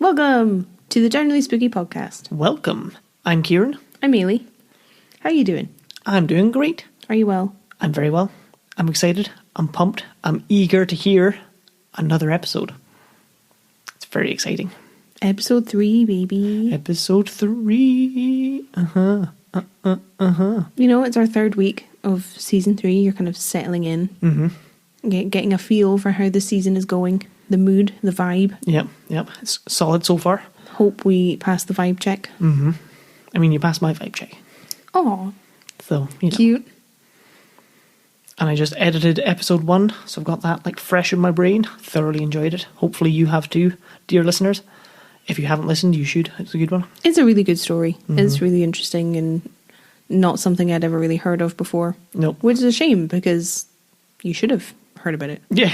Welcome to the Generally Spooky podcast. Welcome. I'm Kieran. I'm Eilidh. How are you doing? I'm doing great. Are you well? I'm very well. I'm excited. I'm pumped. I'm eager to hear another episode. It's very exciting. Episode 3, baby. Episode 3. You know, it's our third week of season 3. You're kind of settling in. Mm-hmm. Getting a feel for how the season is going. The mood, the vibe. Yep. It's solid so far. Hope we pass the vibe check. Mm-hmm. I mean, you passed my vibe check. Aw. So, you know. Cute. And I just edited episode 1, so I've got that like fresh in my brain. Thoroughly enjoyed it. Hopefully you have too, dear listeners. If you haven't listened, you should. It's a good one. It's a really good story. Mm-hmm. It's really interesting and not something I'd ever really heard of before. Nope. Which is a shame because you should have heard about it. Yeah.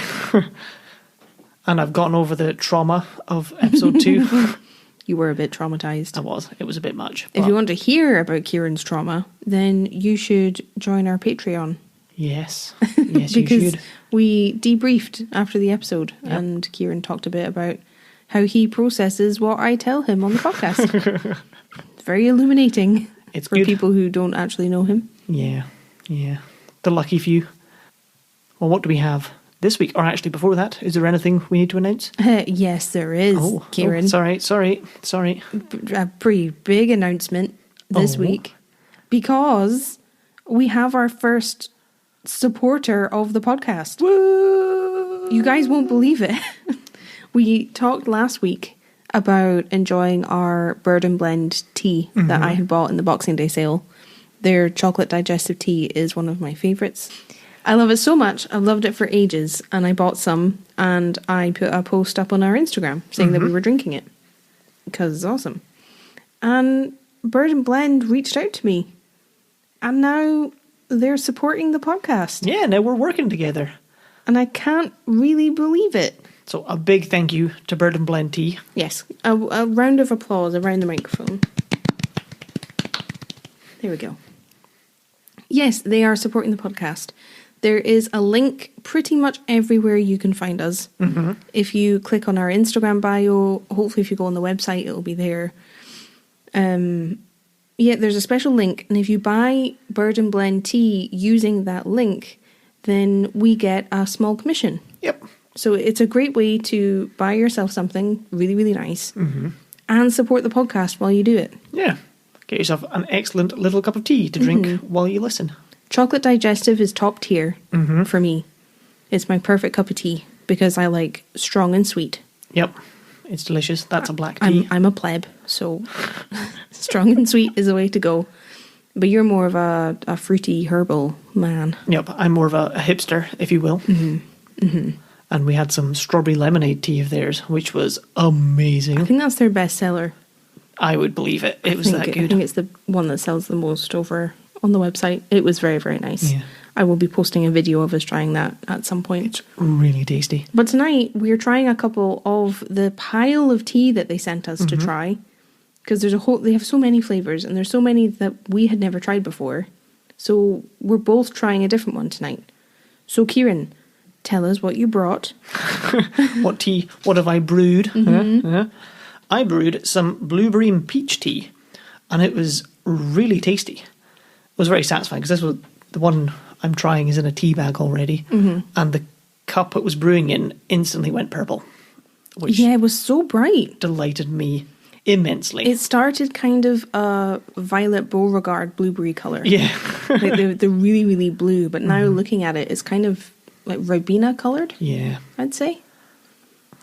And I've gotten over the trauma of episode 2. You were a bit traumatized. I was. It was a bit much. If you want to hear about Kieran's trauma, then you should join our Patreon. Yes. Yes, because you should. We debriefed after the episode and Kieran talked a bit about how he processes what I tell him on the podcast. It's very illuminating. It's for good. People who don't actually know him. Yeah. The lucky few. Well, what do we have this week? Or actually, before that, is there anything we need to announce? Yes, there is, Kieran. Sorry. A pretty big announcement this week because we have our first supporter of the podcast. Woo! You guys won't believe it. We talked last week about enjoying our Bird and Blend tea that I had bought in the Boxing Day sale. Their chocolate digestive tea is one of my favourites. I love it so much. I've loved it for ages, and I bought some, and I put a post up on our Instagram saying that we were drinking it because it's awesome. And Bird and Blend reached out to me, and now they're supporting the podcast. Yeah, now we're working together. And I can't really believe it. So a big thank you to Bird and Blend Tea. Yes, a round of applause around the microphone. There we go. Yes, they are supporting the podcast. There is a link pretty much everywhere you can find us. Mm-hmm. If you click on our Instagram bio, hopefully if you go on the website, it'll be there. There's a special link, and if you buy Bird and Blend tea using that link, then we get a small commission. Yep. So it's a great way to buy yourself something really, really nice and support the podcast while you do it. Yeah. Get yourself an excellent little cup of tea to drink while you listen. Chocolate digestive is top tier for me. It's my perfect cup of tea because I like strong and sweet. Yep. It's delicious. That's a black tea. I'm a pleb, so strong and sweet is the way to go. But you're more of a fruity herbal man. Yep. I'm more of a hipster, if you will. Mm-hmm. Mm-hmm. And we had some strawberry lemonade tea of theirs, which was amazing. I think that's their best seller. I would believe it. It was that good. I think it's the one that sells the most over on the website. It was very, very nice. Yeah. I will be posting a video of us trying that at some point. It's really tasty. But tonight, we're trying a couple of the pile of tea that they sent us to try. Because they have so many flavours, and there's so many that we had never tried before. So we're both trying a different one tonight. So Kieran, tell us what you brought. What tea? What have I brewed? I brewed some blueberry and peach tea, and it was really tasty. It was very satisfying because this was the one I'm trying is in a tea bag already, and the cup it was brewing in instantly went purple. Which it was so bright. Delighted me immensely. It started kind of a violet Beauregard blueberry colour. Yeah. Like they're really, really blue, but now looking at it, it's kind of like Ribena coloured. Yeah. I'd say.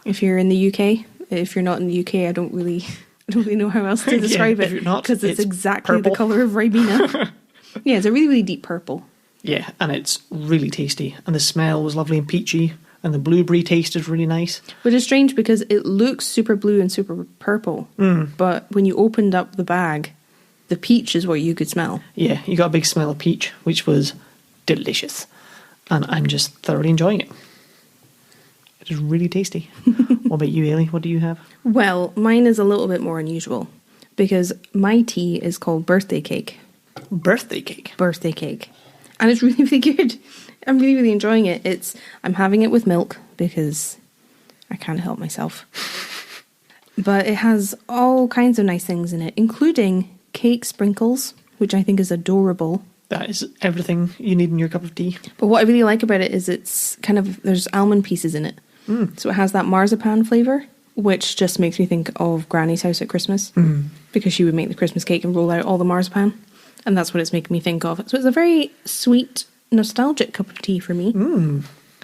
If you're in the UK. If you're not in the UK, I don't really know how else to describe it. Because it's exactly purple. The colour of Ribena. Yeah, it's a really, really deep purple. Yeah, and it's really tasty. And the smell was lovely and peachy. And the blueberry taste is really nice. Which is strange because it looks super blue and super purple. But when you opened up the bag, the peach is what you could smell. Yeah, you got a big smell of peach, which was delicious. And I'm just thoroughly enjoying it. It is really tasty. What about you, Eilidh? What do you have? Well, mine is a little bit more unusual because my tea is called birthday cake. Birthday cake? Birthday cake. And it's really, really good. I'm really, really enjoying it. I'm having it with milk because I can't help myself. But it has all kinds of nice things in it, including cake sprinkles, which I think is adorable. That is everything you need in your cup of tea. But what I really like about it is it's kind of, there's almond pieces in it. So it has that marzipan flavour, which just makes me think of Granny's house at Christmas, because she would make the Christmas cake and roll out all the marzipan. And that's what it's making me think of. So it's a very sweet, nostalgic cup of tea for me.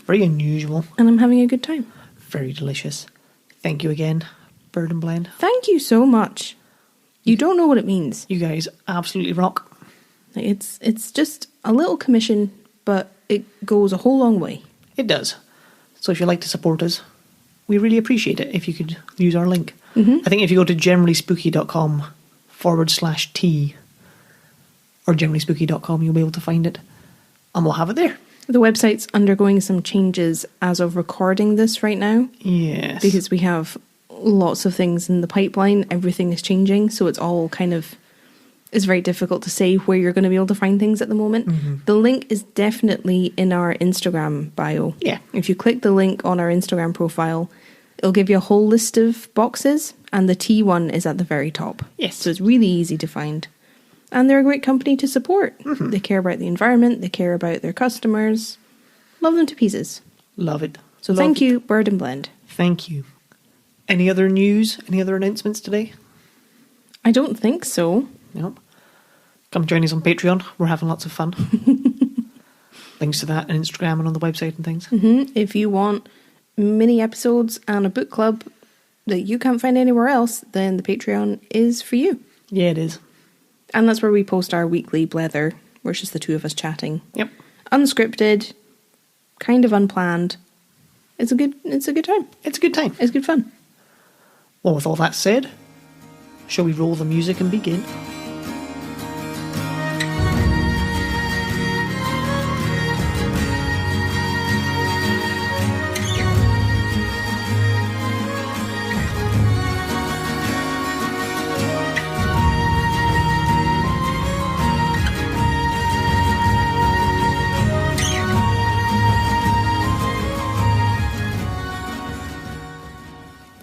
Very unusual. And I'm having a good time. Very delicious. Thank you again, Bird and Blend. Thank you so much. You don't know what it means. You guys absolutely rock. It's just a little commission, but it goes a whole long way. It does. So if you'd like to support us, we really appreciate it if you could use our link. I think if you go to generallyspooky.com/tea or generallyspooky.com, you'll be able to find it. And we'll have it there. The website's undergoing some changes as of recording this right now. Yes. Because we have lots of things in the pipeline. Everything is changing, so it's all kind of... It's very difficult to say where you're going to be able to find things at the moment. The link is definitely in our Instagram bio. Yeah. If you click the link on our Instagram profile, it'll give you a whole list of boxes, and the tea one is at the very top. Yes. So it's really easy to find. And they're a great company to support. They care about the environment, they care about their customers. Love them to pieces. Love it. So thank you, Bird and Blend. Thank you. Any other news? Any other announcements today? I don't think so. Nope. Come join us on Patreon. We're having lots of fun. Links to that on Instagram and on the website and things. If you want mini episodes and a book club that you can't find anywhere else, then the Patreon is for you. Yeah, it is. And that's where we post our weekly blether, where it's just the two of us chatting. Yep. Unscripted, kind of unplanned. It's a good time. It's a good time. It's good fun. Well, with all that said, shall we roll the music and begin?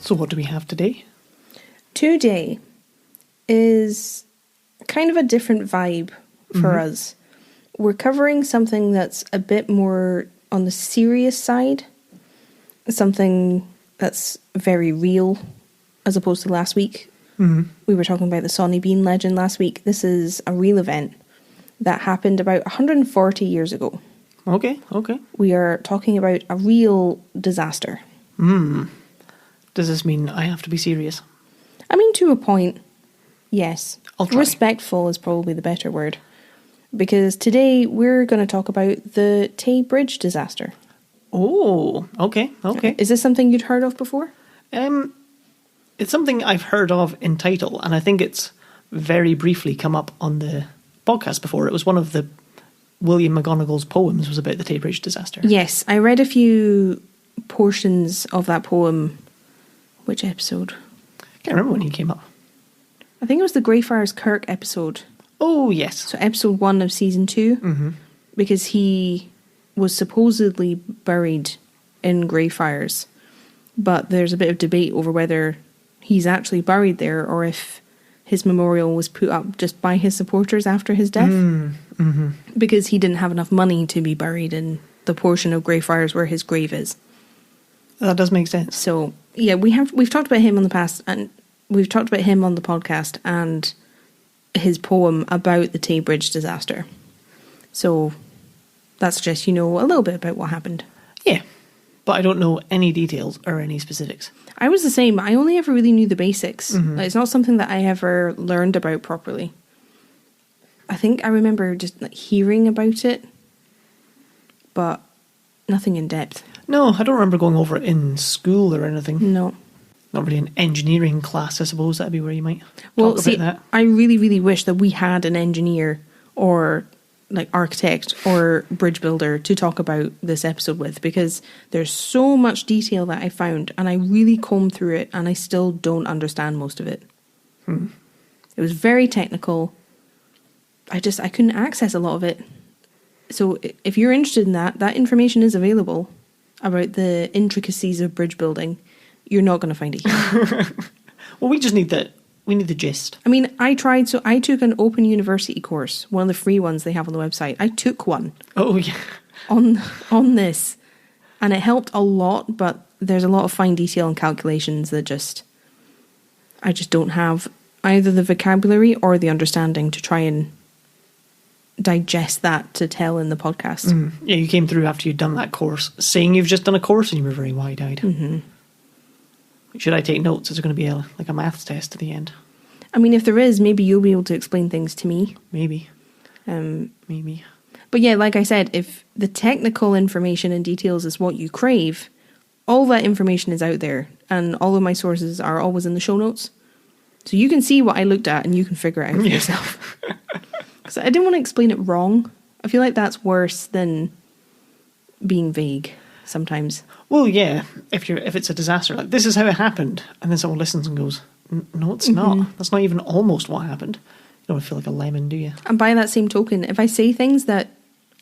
So what do we have today? Today is kind of a different vibe for us. We're covering something that's a bit more on the serious side, something that's very real, as opposed to last week. We were talking about the Sonny Bean legend last week. This is a real event that happened about 140 years ago. Okay. We are talking about a real disaster. Does this mean I have to be serious? I mean, to a point, yes. I'll try. Respectful is probably the better word. Because today we're going to talk about the Tay Bridge Disaster. Oh, okay. Is this something you'd heard of before? It's something I've heard of in title, and I think it's very briefly come up on the podcast before. It was one of the William McGonagall's poems was about the Tay Bridge Disaster. Yes, I read a few portions of that poem. Which episode? I can't remember when he came up. I think it was the Greyfriars Kirk episode. Oh, yes. So episode 1 of season 2. Because he was supposedly buried in Greyfriars. But there's a bit of debate over whether he's actually buried there or if his memorial was put up just by his supporters after his death. Because he didn't have enough money to be buried in the portion of Greyfriars where his grave is. That does make sense. So, yeah, we've talked about him on the past, and we've talked about him on the podcast and his poem about the Tay Bridge disaster. So that suggests you know a little bit about what happened. Yeah, but I don't know any details or any specifics. I was the same. I only ever really knew the basics. Like, it's not something that I ever learned about properly. I think I remember just hearing about it, but nothing in depth. No, I don't remember going over it in school or anything. No. Not really an engineering class, I suppose. That'd be where you might Well, talk see, about that. I really, really wish that we had an engineer or like architect or bridge builder to talk about this episode with, because there's so much detail that I found and I really combed through it and I still don't understand most of it. It was very technical. I couldn't access a lot of it. So if you're interested in that information is available about the intricacies of bridge building. You're not going to find it here. Well, we just need the gist. I mean, I took an Open University course, one of the free ones they have on the website. I took one. Oh, yeah. On this, and it helped a lot, but there's a lot of fine detail and calculations that I just don't have either the vocabulary or the understanding to try and digest that to tell in the podcast. Yeah, you came through after you'd done that course, saying you've just done a course and you were very wide-eyed. Mm-hmm. Should I take notes? Is there going to be like a maths test at the end? I mean, if there is, maybe you'll be able to explain things to me. Maybe. Maybe. But yeah, like I said, if the technical information and details is what you crave, all that information is out there, and all of my sources are always in the show notes. So you can see what I looked at and you can figure it out for yourself. Because I didn't want to explain it wrong. I feel like that's worse than being vague sometimes. Well, yeah, if it's a disaster, like this is how it happened, and then someone listens and goes, no, it's not. That's not even almost what happened. You don't feel like a lemon, do you? And by that same token, if I say things that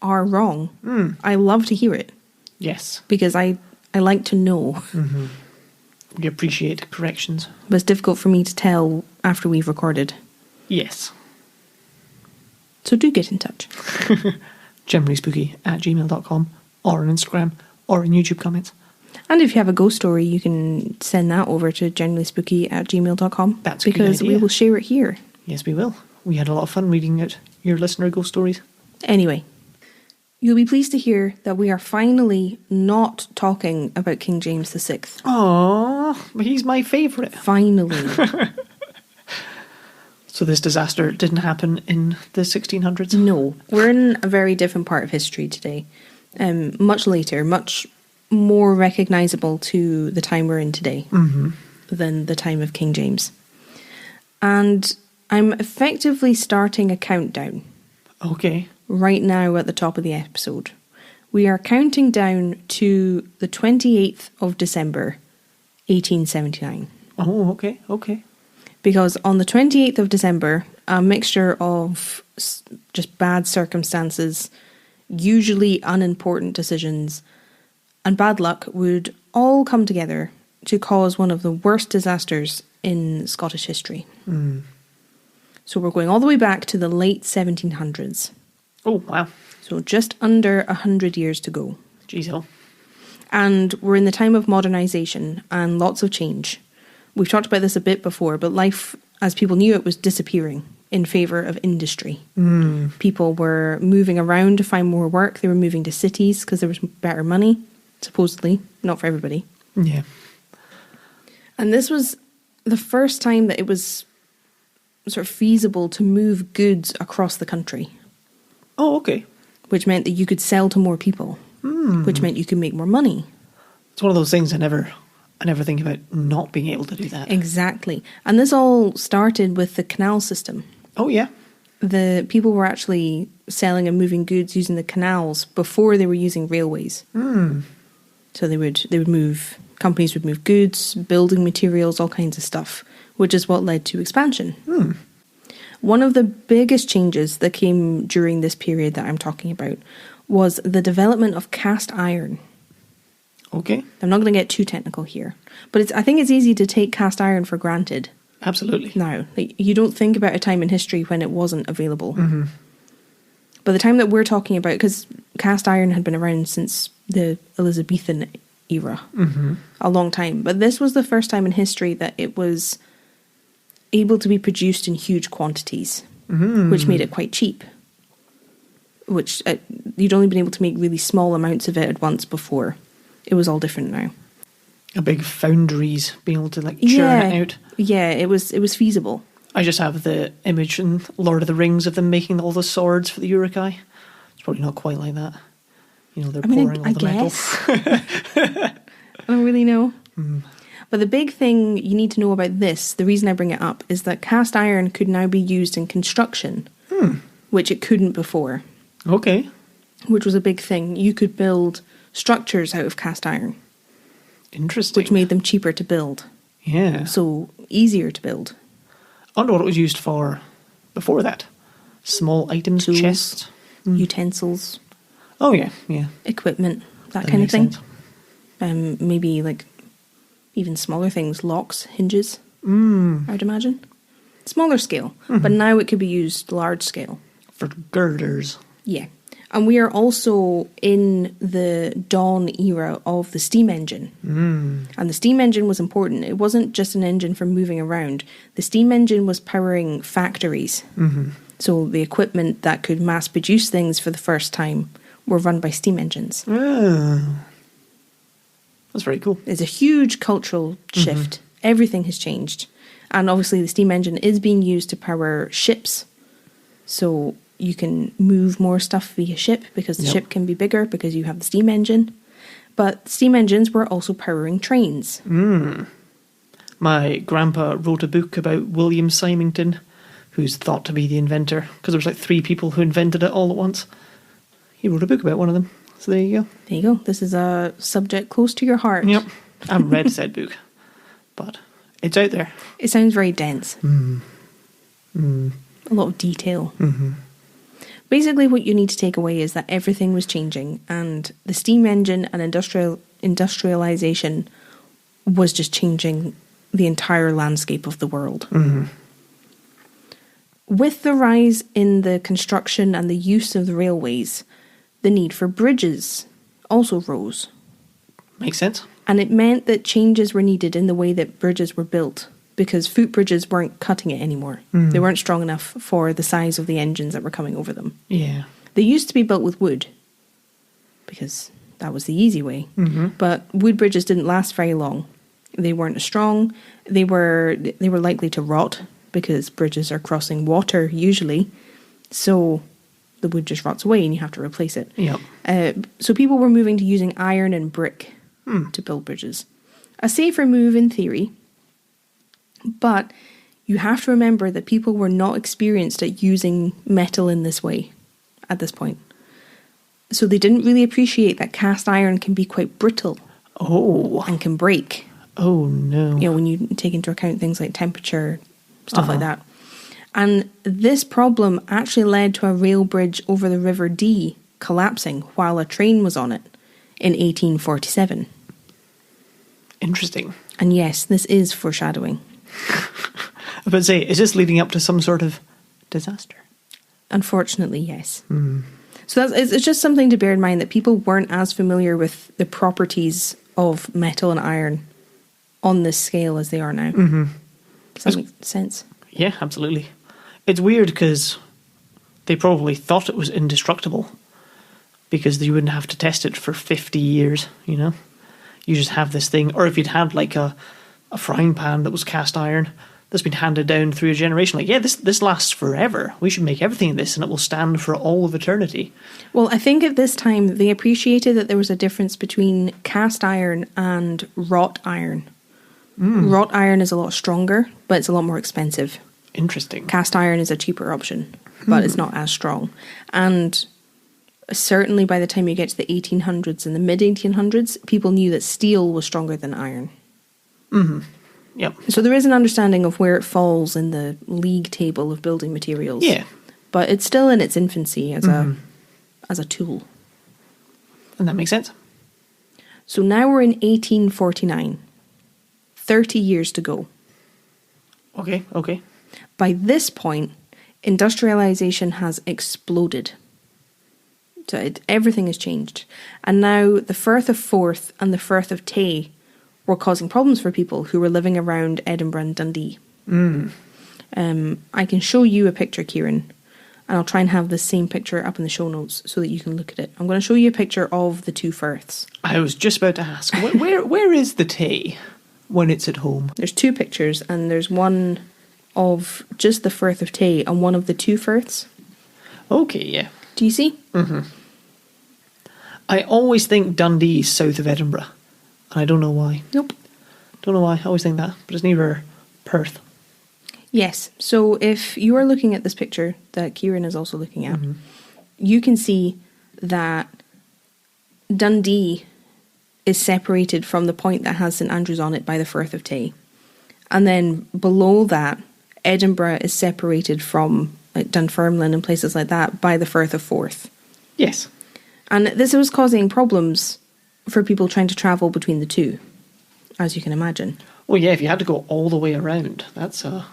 are wrong, I love to hear it. Yes. Because I like to know. Mm-hmm. We appreciate corrections. But it's difficult for me to tell after we've recorded. Yes. So do get in touch. generallyspooky@gmail.com, or on Instagram, or in YouTube comments. And if you have a ghost story, you can send that over to generallyspooky@gmail.com. That's a good because idea. We will share it here. Yes, we will. We had a lot of fun reading out your listener ghost stories. Anyway, you'll be pleased to hear that we are finally not talking about King James VI. Aww, he's my favourite. Finally. So this disaster didn't happen in the 1600s? No, we're in a very different part of history today. Much later, much more recognisable to the time we're in today than the time of King James. And I'm effectively starting a countdown. Okay. Right now at the top of the episode. We are counting down to the 28th of December, 1879. Oh, okay. Because on the 28th of December, a mixture of just bad circumstances, usually unimportant decisions, and bad luck would all come together to cause one of the worst disasters in Scottish history. So we're going all the way back to the late 1700s. Oh, wow. So just under 100 years to go. Jeez, oh. And we're in the time of modernisation and lots of change. We've talked about this a bit before, but life, as people knew it, was disappearing in favour of industry. People were moving around to find more work. They were moving to cities because there was better money, supposedly. Not for everybody. Yeah. And this was the first time that it was sort of feasible to move goods across the country. Oh, okay. Which meant that you could sell to more people. Which meant you could make more money. It's one of those things I never think about not being able to do that. Exactly. And this all started with the canal system. Oh, yeah. The people were actually selling and moving goods using the canals before they were using railways. So companies would move goods, building materials, all kinds of stuff, which is what led to expansion. One of the biggest changes that came during this period that I'm talking about was the development of cast iron. Okay. I'm not going to get too technical here, but I think it's easy to take cast iron for granted. Absolutely. Now, you don't think about a time in history when it wasn't available. But the time that we're talking about, because cast iron had been around since the Elizabethan era, a long time. But this was the first time in history that it was able to be produced in huge quantities, which made it quite cheap. Which you'd only been able to make really small amounts of it at once before. It was all different now. A big foundries being able to churn it out. Yeah, it was feasible. I just have the image in Lord of the Rings of them making all the swords for the Uruk-hai. It's probably not quite like that. You know, they're pouring all the metal. I don't really know. But the big thing you need to know about this, the reason I bring it up, is that cast iron could now be used in construction, which it couldn't before. Okay. Which was a big thing. You could build structures out of cast iron. Interesting. Which made them cheaper to build. Yeah. So easier to build. I wonder what it was used for before that. Small items, tools, chests. Utensils. Oh, yeah. Equipment, that kind of thing. Maybe even smaller things, locks, hinges. I would imagine. Smaller scale, but now it could be used large scale. For girders. Yeah. And we are also in the dawn era of the steam engine. And the steam engine was important. It wasn't just an engine for moving around. The steam engine was powering factories. So the equipment that could mass produce things for the first time were run by steam engines. That's very cool. It's a huge cultural shift. Everything has changed. And obviously the steam engine is being used to power ships. So you can move more stuff via ship because the ship can be bigger because you have the steam engine. But steam engines were also powering trains. My grandpa wrote a book about William Symington, who's thought to be the inventor, because there was like 3 people who invented it all at once. He wrote a book about one of them. So there you go. There you go. This is a subject close to your heart. Yep. I haven't read said book, but it's out there. It sounds very dense. A lot of detail. Basically, what you need to take away is that everything was changing, and the steam engine and industrialization was just changing the entire landscape of the world. With the rise in the construction and the use of the railways, the need for bridges also rose. Makes sense. And it meant that changes were needed in the way that bridges were built, because footbridges weren't cutting it anymore. They weren't strong enough for the size of the engines that were coming over them. Yeah. They used to be built with wood, because that was the easy way. But wood bridges didn't last very long. They weren't as strong. They were likely to rot, because bridges are crossing water usually. So the wood just rots away and you have to replace it. So people were moving to using iron and brick to build bridges. A safer move in theory, but you have to remember that people were not experienced at using metal in this way at this point. So they didn't really appreciate that cast iron can be quite brittle. And can break. Oh, no. You know, when you take into account things like temperature, stuff like that. And this problem actually led to a rail bridge over the River Dee collapsing while a train was on it in 1847. Interesting. And yes, this is foreshadowing. I was about to say, is this leading up to some sort of disaster? Unfortunately, yes. So it's just something to bear in mind, that people weren't as familiar with the properties of metal and iron on this scale as they are now. Does that make sense? Yeah, absolutely. It's weird because they probably thought it was indestructible, because you wouldn't have to test it for 50 years, you know? You just have this thing. Or if you'd had like a frying pan that was cast iron that's been handed down through a generation, like, yeah, this lasts forever. We should make everything of this and it will stand for all of eternity. Well, I think at this time they appreciated that there was a difference between cast iron and wrought iron. Wrought iron is a lot stronger, but it's a lot more expensive. Interesting. Cast iron is a cheaper option, but it's not as strong. And certainly by the time you get to the 1800s and the mid-1800s, people knew that steel was stronger than iron. Yep. So there is an understanding of where it falls in the league table of building materials. Yeah. But it's still in its infancy as a tool. And that makes sense. So now we're in 1849. 30 years to go. Okay. By this point, industrialization has exploded. So everything has changed. And now the Firth of Forth and the Firth of Tay were causing problems for people who were living around Edinburgh and Dundee. I can show you a picture, Kieran, and I'll try and have the same picture up in the show notes so that you can look at it. I'm going to show you a picture of the two firths. I was just about to ask, where is the Tay when it's at home? There's two pictures, and there's one of just the Firth of Tay and one of the two firths. Okay, yeah. Do you see? I always think Dundee is south of Edinburgh, and I don't know why. Nope. Don't know why, I always think that, but it's near Perth. Yes, so if you are looking at this picture that Kieran is also looking at, you can see that Dundee is separated from the point that has St Andrews on it by the Firth of Tay. And then below that, Edinburgh is separated from like Dunfermline and places like that by the Firth of Forth. Yes. And this was causing problems for people trying to travel between the two, as you can imagine. Well, yeah, if you had to go all the way around, that's a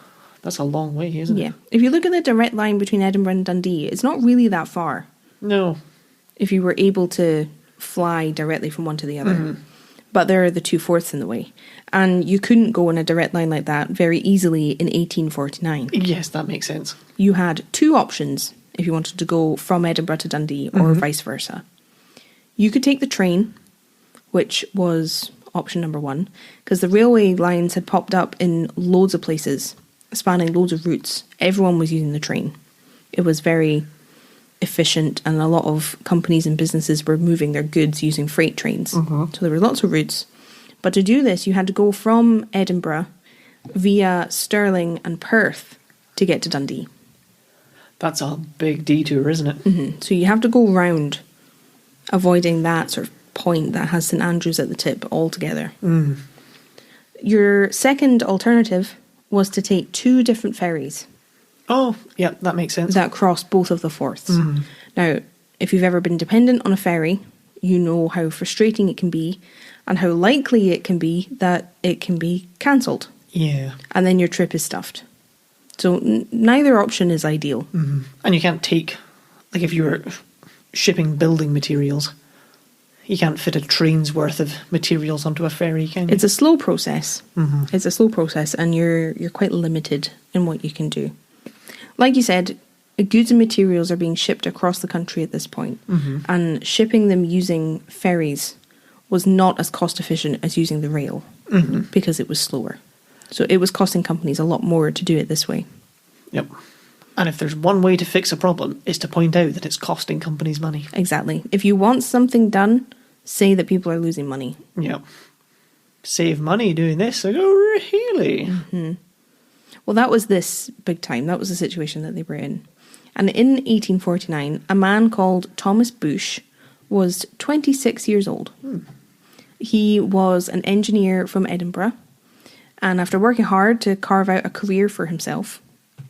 long way, isn't it? Yeah. If you look at the direct line between Edinburgh and Dundee, it's not really that far. No. If you were able to fly directly from one to the other. But there are the 2/4 in the way. And you couldn't go in a direct line like that very easily in 1849. Yes, that makes sense. You had two options if you wanted to go from Edinburgh to Dundee or vice versa. You could take the train, which was option number one, because the railway lines had popped up in loads of places, spanning loads of routes. Everyone was using the train. It was very efficient, and a lot of companies and businesses were moving their goods using freight trains. So there were lots of routes. But to do this, you had to go from Edinburgh via Stirling and Perth to get to Dundee. That's a big detour, isn't it? So you have to go round, avoiding that sort of point that has St Andrews at the tip altogether. Your second alternative was to take two different ferries. Oh, yeah, that makes sense. That cross both of the forths. Now, if you've ever been dependent on a ferry, you know how frustrating it can be and how likely it can be that it can be cancelled. Yeah. And then your trip is stuffed. So neither option is ideal. And you can't take, like if you were shipping building materials, you can't fit a train's worth of materials onto a ferry, can you? It's a slow process. It's a slow process, and you're quite limited in what you can do. Like you said, goods and materials are being shipped across the country at this point, and shipping them using ferries was not as cost efficient as using the rail because it was slower. So it was costing companies a lot more to do it this way. Yep. And if there's one way to fix a problem, is to point out that it's costing companies money. Exactly. If you want something done, say that people are losing money. Yep. Save money doing this. I go, really? Well, that was this big time. That was the situation that they were in. And in 1849, a man called Thomas Bush was 26 years old. He was an engineer from Edinburgh. And after working hard to carve out a career for himself,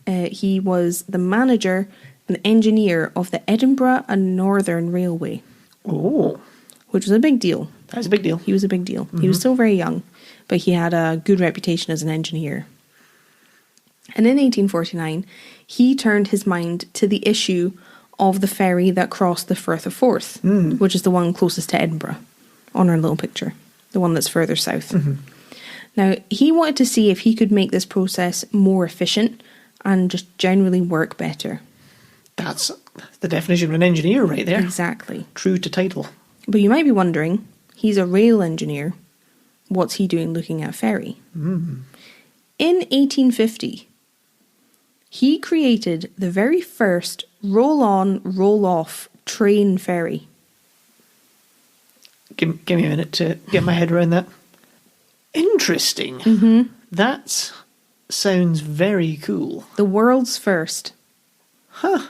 he was the manager and engineer of the Edinburgh and Northern Railway. Oh. Which was a big deal. That's a big deal. He was a big deal. He was still very young, but he had a good reputation as an engineer. And in 1849, he turned his mind to the issue of the ferry that crossed the Firth of Forth, which is the one closest to Edinburgh on our little picture, the one that's further south. Now, he wanted to see if he could make this process more efficient and just generally work better. That's the definition of an engineer right there. Exactly. True to title. But you might be wondering, he's a rail engineer. What's he doing looking at a ferry? In 1850, he created the very first roll-on, roll-off train ferry. Give me a minute to get my head around that. Interesting. That sounds very cool. The world's first. Huh.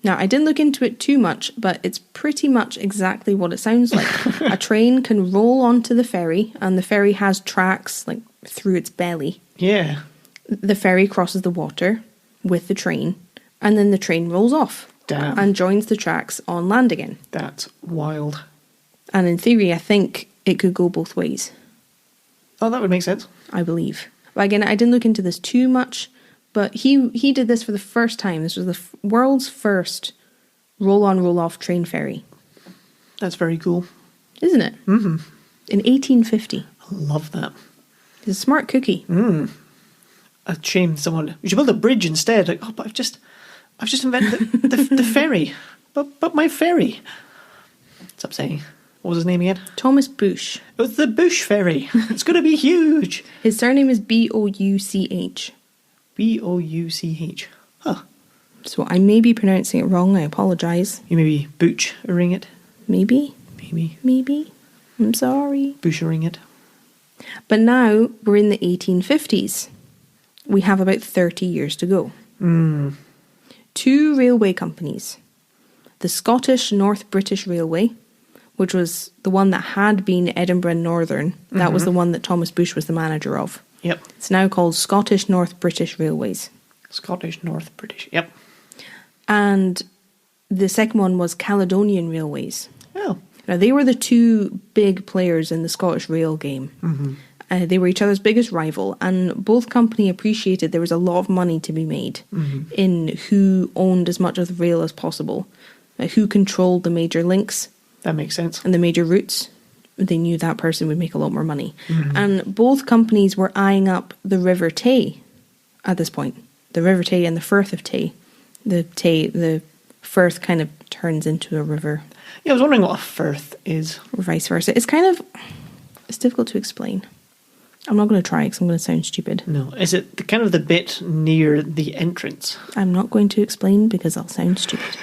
Now, I didn't look into it too much, but it's pretty much exactly what it sounds like. A train can roll onto the ferry, and the ferry has tracks like through its belly. Yeah. The ferry crosses the water with the train, and then the train rolls off. Damn. And joins the tracks on land again. That's wild. And in theory, I think it could go both ways. Oh, that would make sense. I believe. But again, I didn't look into this too much, but he did this for the first time. This was the world's first roll-on, roll-off train ferry. That's very cool. Isn't it? In 1850. I love that. He's a smart cookie. A shame someone... We should build a bridge instead. Like, oh, but I've just invented the ferry. But my ferry. It's upsetting. What was his name again? Thomas Bush. It was the Bush Ferry. It's going to be huge. His surname is Bouch. Bouch. Huh. So I may be pronouncing it wrong. I apologise. You maybe butchering it? Maybe. Maybe. I'm sorry. Butchering it. But now we're in the 1850s. We have about 30 years to go. Two railway companies. The Scottish North British Railway, which was the one that had been Edinburgh Northern. That was the one that Thomas Bush was the manager of. Yep. It's now called Scottish North British Railways. Scottish North British. Yep. And the second one was Caledonian Railways. Oh. Now, they were the two big players in the Scottish rail game. They were each other's biggest rival, and both company appreciated there was a lot of money to be made in who owned as much of the rail as possible, who controlled the major links. That makes sense. And the major routes. They knew that person would make a lot more money. And both companies were eyeing up the River Tay at this point. The River Tay and the Firth of Tay. The Firth kind of turns into a river. Yeah, I was wondering what a firth is. Or vice versa. It's difficult to explain. I'm not going to try because I'm going to sound stupid. No. Is it kind of the bit near the entrance? I'm not going to explain because I'll sound stupid.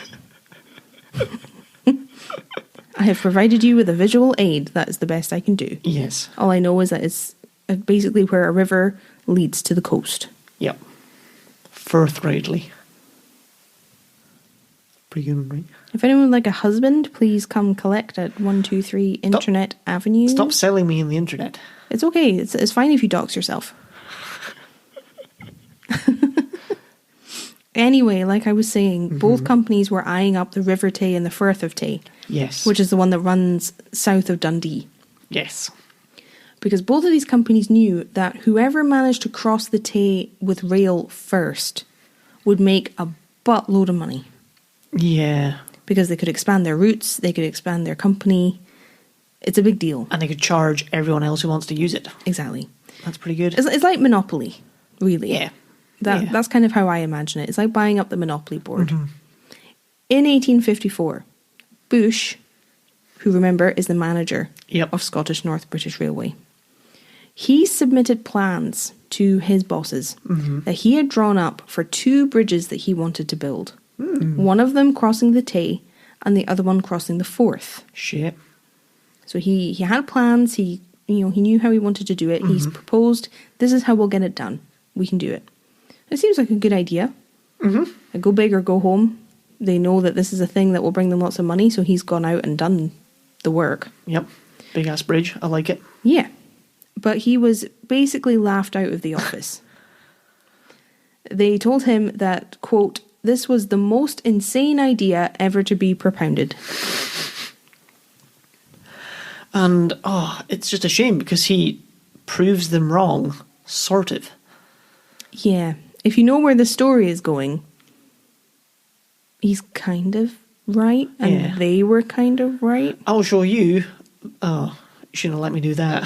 I have provided you with a visual aid. That is the best I can do. Yes. All I know is that it's basically where a river leads to the coast. Yep. Forthrightly. Pretty good, right? If anyone would like a husband, please come collect at 123 Internet Avenue. Stop selling me in the internet. It's okay. It's fine if you dox yourself. Anyway, like I was saying, both companies were eyeing up the River Tay and the Firth of Tay. Yes. Which is the one that runs south of Dundee. Yes. Because both of these companies knew that whoever managed to cross the Tay with rail first would make a buttload of money. Yeah. Because they could expand their routes, they could expand their company. It's a big deal. And they could charge everyone else who wants to use it. Exactly. That's pretty good. It's like Monopoly, really. Yeah. That's kind of how I imagine it. It's like buying up the Monopoly board. In 1854, Bush, who remember is the manager of Scottish North British Railway, he submitted plans to his bosses that he had drawn up for 2 bridges that he wanted to build. One of them crossing the Tay and the other one crossing the Forth. Shit. So he had plans, he knew how he wanted to do it. He's proposed, this is how we'll get it done. We can do it. It seems like a good idea. Go big or go home. They know that this is a thing that will bring them lots of money, so he's gone out and done the work. Yep. Big ass bridge. I like it. Yeah. But he was basically laughed out of the office. They told him that, quote, this was the most insane idea ever to be propounded. And, it's just a shame because he proves them wrong, sort of. Yeah. If you know where the story is going, he's kind of right, and they were kind of right. I'll show you. Oh, you shouldn't have let me do that.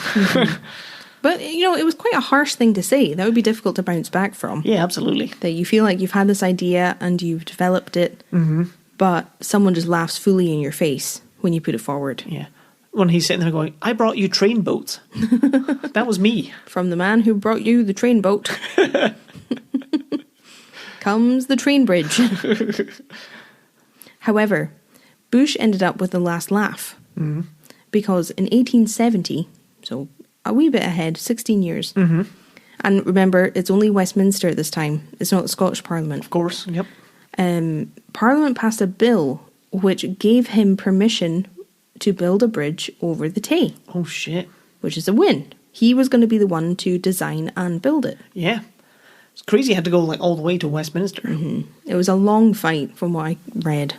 But, it was quite a harsh thing to say. That would be difficult to bounce back from. Yeah, absolutely. That you feel like you've had this idea and you've developed it, but someone just laughs fully in your face when you put it forward. Yeah. When he's sitting there going, I brought you train boats. That was me. From the man who brought you the train boat comes the train bridge. However, Bush ended up with the last laugh. Because in 1870, so a wee bit ahead, 16 years. And remember, it's only Westminster at this time. It's not the Scottish Parliament. Of course, yep. Parliament passed a bill which gave him permission to build a bridge over the Tay. Oh, shit. Which is a win. He was going to be the one to design and build it. Yeah. It's crazy he had to go all the way to Westminster. It was a long fight from what I read.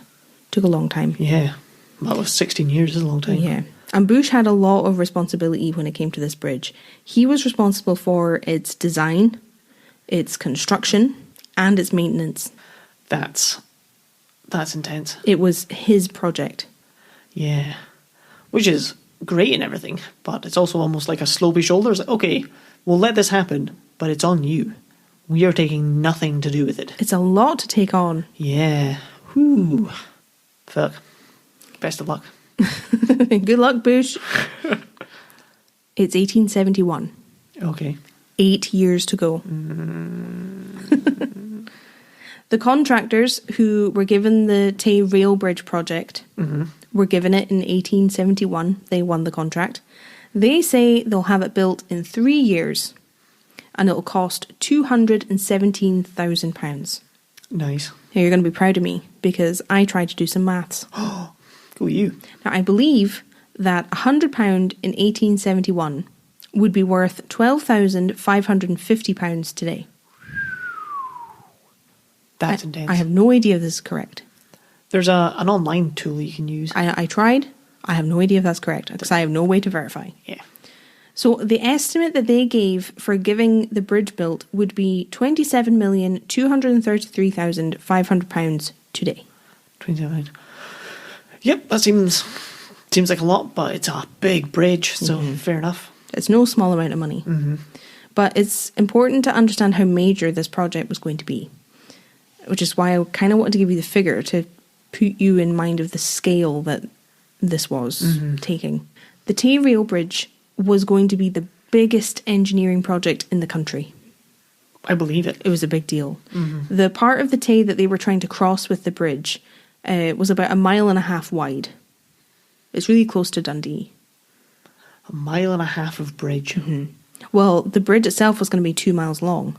Took a long time. Yeah. That was 16 years is a long time. Yeah. And Bush had a lot of responsibility when it came to this bridge. He was responsible for its design, its construction, and its maintenance. That's intense. It was his project. Yeah. Which is great and everything, but it's also almost like a slopey shoulders. Okay, we'll let this happen, but it's on you. We are taking nothing to do with it. It's a lot to take on. Yeah. Whew. Fuck. Best of luck. Good luck, Bush. It's 1871. Okay. 8 years to go. The contractors who were given the Tay Rail Bridge project were given it in 1871. They won the contract. They say they'll have it built in 3 years, and it'll cost £217,000. Nice. Now you're going to be proud of me because I tried to do some maths. Go you. Now I believe that £100 in 1871 would be worth £12,550 today. That's intense. I have no idea if this is correct. There's an online tool you can use. I tried. I have no idea if that's correct because I have no way to verify. Yeah. So the estimate that they gave for giving the bridge built would be £27,233,500 today. 27. Yep, that seems like a lot, but it's a big bridge, so fair enough. It's no small amount of money. But it's important to understand how major this project was going to be, which is why I kind of wanted to give you the figure to put you in mind of the scale that this was taking. The Tay Rail Bridge was going to be the biggest engineering project in the country. I believe it. It was a big deal. The part of the Tay that they were trying to cross with the bridge was about 1.5 miles wide. It's really close to Dundee. 1.5 miles of bridge. Well, the bridge itself was going to be 2 miles long.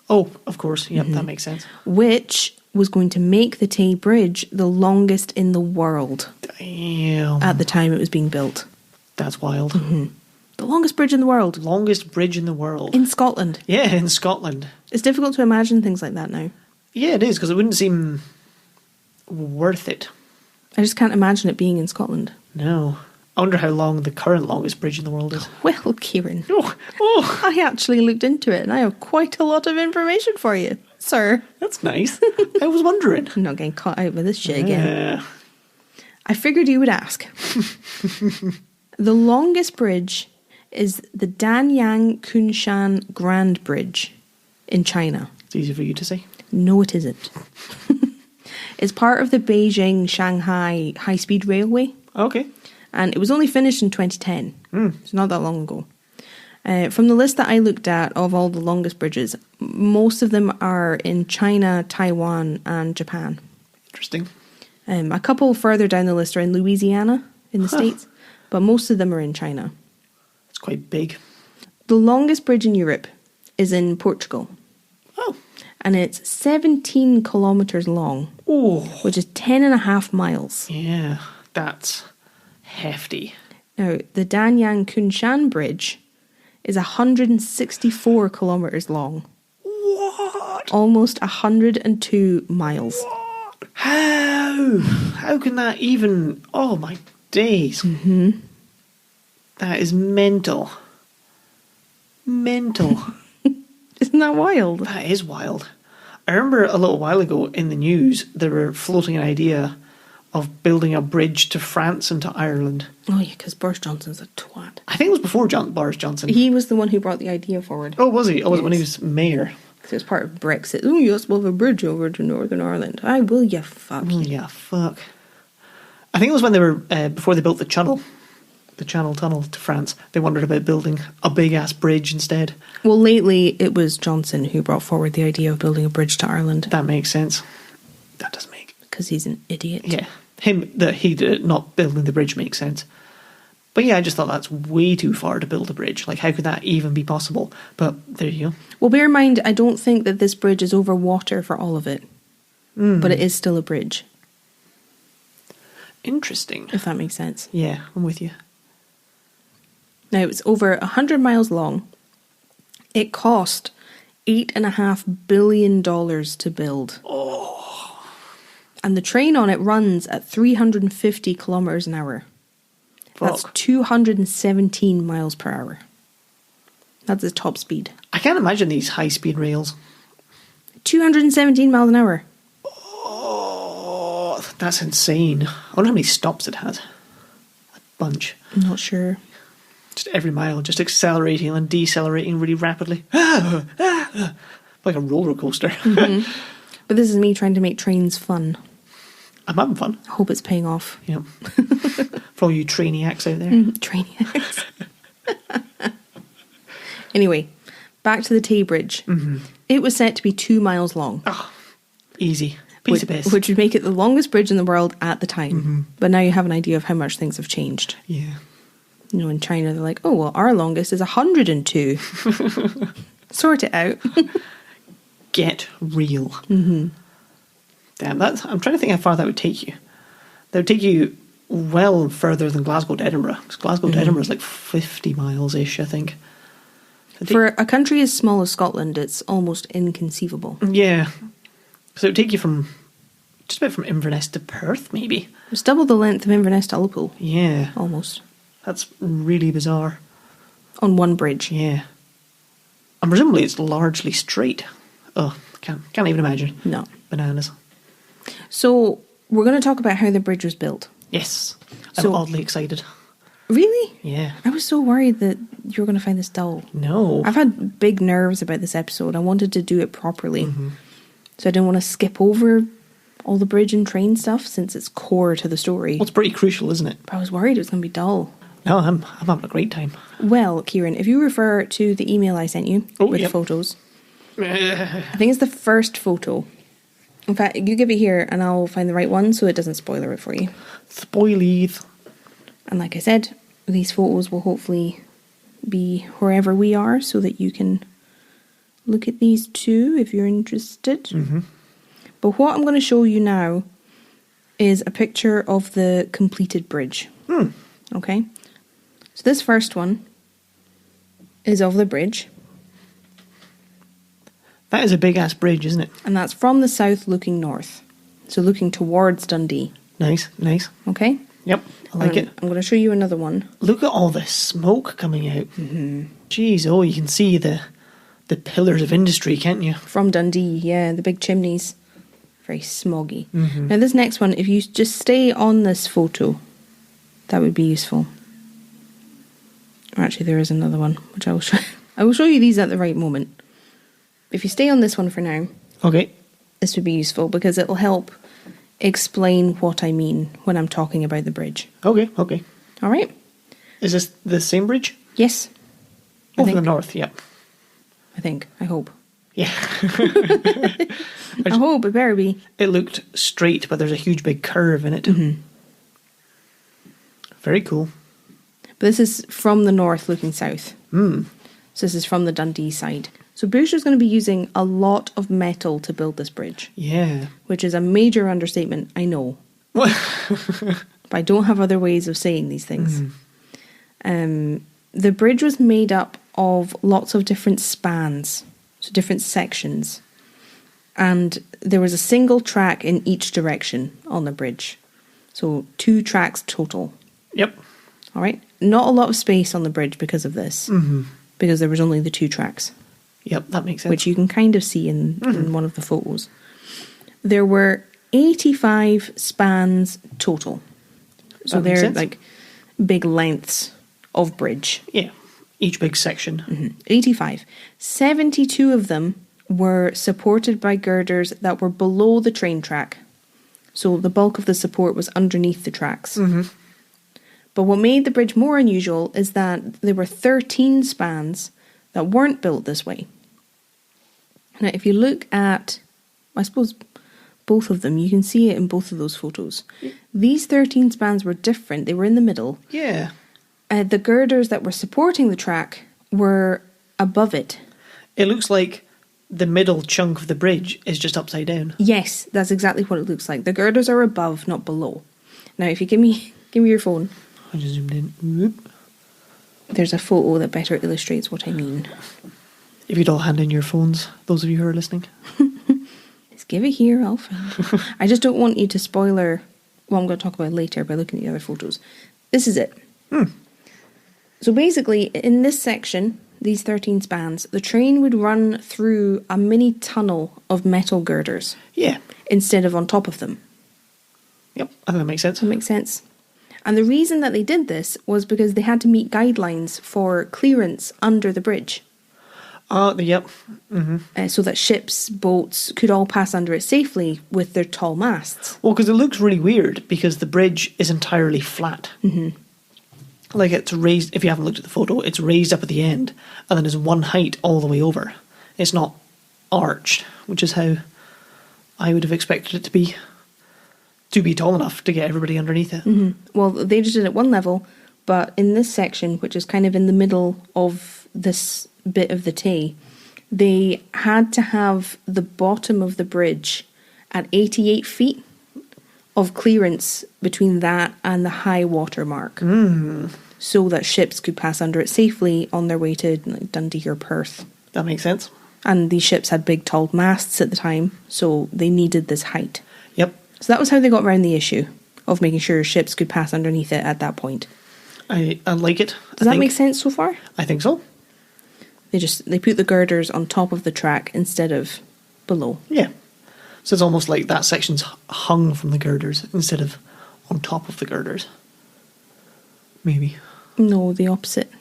Oh, of course. Yep, that makes sense. Which was going to make the Tay Bridge the longest in the world. Damn. At the time it was being built. That's wild. The longest bridge in the world. Longest bridge in the world. In Scotland. Yeah, in Scotland. It's difficult to imagine things like that now. Yeah, it is, because it wouldn't seem worth it. I just can't imagine it being in Scotland. No. I wonder how long the current longest bridge in the world is. Well, Kieran. Oh. I actually looked into it and I have quite a lot of information for you, sir. That's nice. I was wondering. I'm not getting caught out with this shit again. Yeah. I figured you would ask. The longest bridge is the Danyang Kunshan Grand Bridge in China. It's easy for you to say. No, it isn't. It's part of the Beijing-Shanghai high-speed railway. Okay. And it was only finished in 2010. It's not that long ago. From the list that I looked at of all the longest bridges, most of them are in China, Taiwan, and Japan. Interesting. A couple further down the list are in Louisiana, in the States, but most of them are in China. It's quite big. The longest bridge in Europe is in Portugal. Oh. And it's 17 kilometres long, which is 10.5 miles. Yeah, that's hefty. Now, the Danyang Kunshan Bridge is 164 kilometres long. What? Almost 102 miles. What? How can that even... Oh, my days. That is mental. Mental. Isn't that wild? That is wild. I remember a little while ago in the news, they were floating an idea of building a bridge to France and to Ireland. Oh, yeah, because Boris Johnson's a twat. I think it was before Boris Johnson. He was the one who brought the idea forward. Oh, was he? Oh, was it when he was mayor? Because it was part of Brexit. Oh, yes, we'll have a bridge over to Northern Ireland. I will, you fuck. Oh, yeah, fuck. I think it was when they were, before they built the Channel Tunnel to France, they wondered about building a big-ass bridge instead. Well, lately, it was Johnson who brought forward the idea of building a bridge to Ireland. That makes sense. That does make... Because he's an idiot. Yeah. He did it, not building the bridge makes sense. But yeah, I just thought that's way too far to build a bridge. Like, how could that even be possible? But there you go. Well, bear in mind, I don't think that this bridge is over water for all of it. But it is still a bridge. Interesting. If that makes sense. Yeah, I'm with you. Now, it's over 100 miles long. It cost $8.5 billion to build. Oh. And the train on it runs at 350 kilometres an hour. That's 217 miles per hour. That's the top speed. I can't imagine these high-speed rails. 217 miles an hour. Oh, that's insane. I wonder how many stops it has. A bunch. I'm not sure. Just every mile, just accelerating and decelerating really rapidly. Like a roller coaster. But this is me trying to make trains fun. I'm having fun. I hope it's paying off. Yep. For all you Trainiacs out there. Trainiacs. Anyway, back to the Tay Bridge. It was set to be 2 miles long. Oh, easy. Piece of piss. Which would make it the longest bridge in the world at the time. But now you have an idea of how much things have changed. Yeah. You know, in China, they're like, oh, well, our longest is 102. Sort it out. Get real. Damn, I'm trying to think how far that would take you. That would take you well further than Glasgow to Edinburgh. Because Glasgow to Edinburgh is like 50 miles-ish, I think. For a country as small as Scotland, it's almost inconceivable. Yeah. So it would take you from just about from Inverness to Perth, maybe. It's double the length of Inverness to Liverpool. Yeah. Almost. That's really bizarre. on one bridge. Yeah. And presumably it's largely straight. Oh, can't even imagine. No. Bananas. So we're going to talk about how the bridge was built. Yes. I'm So- oddly excited. Really? Yeah. I was so worried that you were going to find this dull. No. I've had big nerves about this episode. I wanted to do it properly. So I didn't want to skip over all the bridge and train stuff since it's core to the story. Well, it's pretty crucial, isn't it? But I was worried it was going to be dull. No, I'm having a great time. Well, Kieran, if you refer to the email I sent you with the photos, I think it's the first photo. In fact, you give it here and I'll find the right one so it doesn't spoiler it for you. Spoilies. And like I said, these photos will hopefully be wherever we are so that you can look at these too if you're interested. But what I'm going to show you now is a picture of the completed bridge. Okay? So this first one is of the bridge. That is a big-ass bridge, isn't it? And that's from the south looking north. So looking towards Dundee. Nice, nice. Okay? Yep, I like it. I'm going to show you another one. Look at all the smoke coming out. Jeez, oh, you can see the pillars of industry, can't you? From Dundee, yeah, the big chimneys. Very smoggy. Now this next one, if you just stay on this photo, that would be useful. Or actually, there is another one, which I will show. I will show you these at the right moment. If you stay on this one for now, Okay. this would be useful because it will help explain what I mean when I'm talking about the bridge. Okay, okay. All right? Is this the same bridge? Yes. I Over the think. north, yep. I think. I hope. Yeah. I hope it better be. It looked straight, but there's a huge big curve in it. Very cool. But this is from the north looking south. Hmm. So this is from the Dundee side. So Beaufort's going to be using a lot of metal to build this bridge, Yeah. which is a major understatement, I know. But I don't have other ways of saying these things. The bridge was made up of lots of different spans, so different sections. And there was a single track in each direction on the bridge. So 2 tracks total. Yep. All right? Not a lot of space on the bridge because of this. Because there was only the 2 tracks. Yep, that makes sense. Which you can kind of see in one of the photos. There were 85 spans total. So That makes they're sense. like big lengths of bridge. Yeah. Each big section. 85. 72 of them were supported by girders that were below the train track. So the bulk of the support was underneath the tracks. But what made the bridge more unusual is that there were 13 spans that weren't built this way. Now, if you look at, I suppose, both of them, you can see it in both of those photos. These 13 spans were different. They were in the middle. Yeah. The girders that were supporting the track were above it. It looks like the middle chunk of the bridge is just upside down. Yes, that's exactly what it looks like. The girders are above, not below. Now, if you give me your phone, I just zoomed in. Whoop. there's a photo that better illustrates what I mean. If you'd all hand in your phones, those of you who are listening. Just give it here, I'll find it. I just don't want you to spoiler what I'm going to talk about later by looking at the other photos. This is it. So basically, in this section, these 13 spans, the train would run through a mini tunnel of metal girders Yeah. instead of on top of them. Yep, I think that makes sense. Does that make sense? And the reason that they did this was because they had to meet guidelines for clearance under the bridge. Yep. So that ships, boats could all pass under it safely with their tall masts. Well, because it looks really weird because the bridge is entirely flat. Like it's raised, if you haven't looked at the photo, it's raised up at the end and then there's one height all the way over. It's not arched, which is how I would have expected it to be tall enough to get everybody underneath it. Well, they just did it one level, but in this section, which is kind of in the middle of this bit of the Tay, they had to have the bottom of the bridge at 88 feet of clearance between that and the high water mark, so that ships could pass under it safely on their way to like, Dundee or Perth. That makes sense. And these ships had big tall masts at the time, so they needed this height. Yep. So that was how they got around the issue of making sure ships could pass underneath it at that point. I like it. Does that make sense so far? I think so. They put the girders on top of the track instead of below. Yeah. So it's almost like that section's hung from the girders instead of on top of the girders. Maybe. No, the opposite.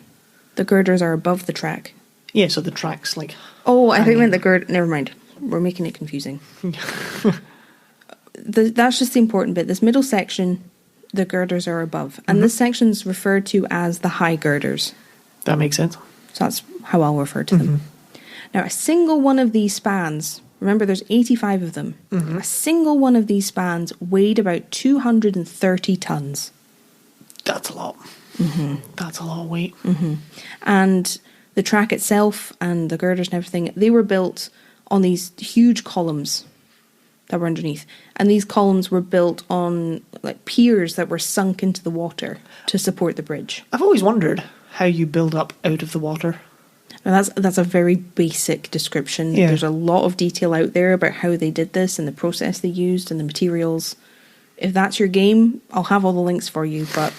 The girders are above the track. Yeah, so the track's like... Oh, I think I meant the girder... Never mind. We're making it confusing. That's just the important bit. This middle section, the girders are above. And this section's referred to as the high girders. That makes sense. So that's how I'll refer to them. Now, a single one of these spans, remember there's 85 of them, a single one of these spans weighed about 230 tons. That's a lot. That's a lot of weight. And the track itself and the girders and everything, they were built on these huge columns that were underneath. And these columns were built on like piers that were sunk into the water to support the bridge. I've always wondered how you build up out of the water. Now that's a very basic description. Yeah. There's a lot of detail out there about how they did this and the process they used and the materials. If that's your game, I'll have all the links for you, but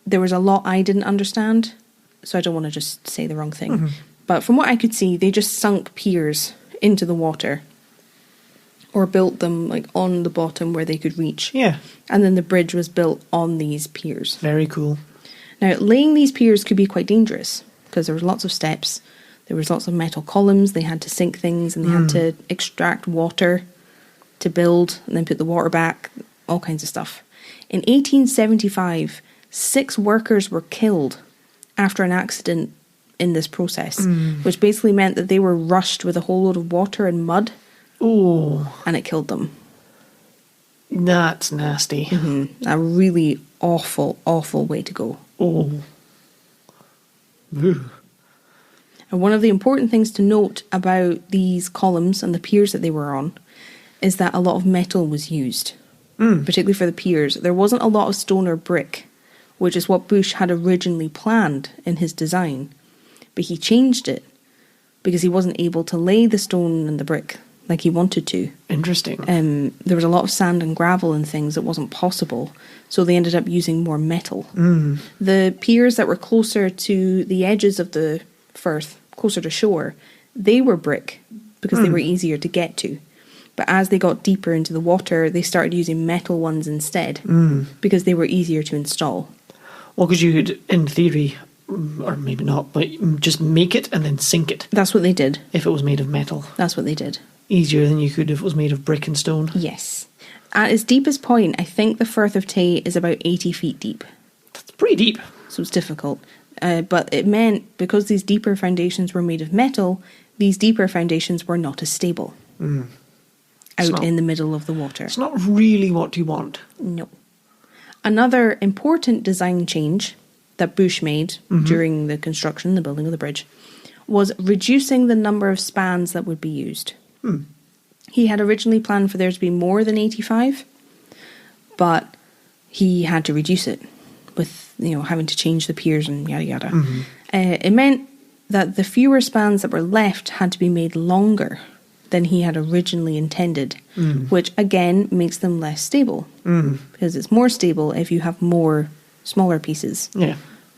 there was a lot I didn't understand, so I don't want to just say the wrong thing. But from what I could see, they just sunk piers into the water or built them like on the bottom where they could reach. Yeah. And then the bridge was built on these piers. Very cool. Now, laying these piers could be quite dangerous because there was lots of steps, there was lots of metal columns, they had to sink things and they had to extract water to build and then put the water back, all kinds of stuff. In 1875, 6 workers were killed after an accident in this process, which basically meant that they were rushed with a whole load of water and mud. Oh. And it killed them. That's nasty. A really awful, awful way to go. Oh. Ooh. And one of the important things to note about these columns and the piers that they were on is that a lot of metal was used, particularly for the piers. There wasn't a lot of stone or brick, which is what Bush had originally planned in his design. But he changed it because he wasn't able to lay the stone and the brick like he wanted to. Interesting. There was a lot of sand and gravel and things that wasn't possible, so they ended up using more metal. The piers that were closer to the edges of the firth, closer to shore, they were brick because they were easier to get to. But as they got deeper into the water, they started using metal ones instead because they were easier to install. Well, because you could, in theory, or maybe not, but just make it and then sink it. That's what they did. If it was made of metal. That's what they did. Easier than you could if it was made of brick and stone. Yes. At its deepest point, I think the Firth of Tay is about 80 feet deep. That's pretty deep. So it's difficult. But it meant, because these deeper foundations were made of metal, these deeper foundations were not as stable. Out in the middle of the water. It's not really what you want. No. Another important design change that Bush made during the construction, the building of the bridge, was reducing the number of spans that would be used. He had originally planned for there to be more than 85, but he had to reduce it with, having to change the piers and yada yada. It meant that the fewer spans that were left had to be made longer than he had originally intended, which again makes them less stable. Because it's more stable if you have more smaller pieces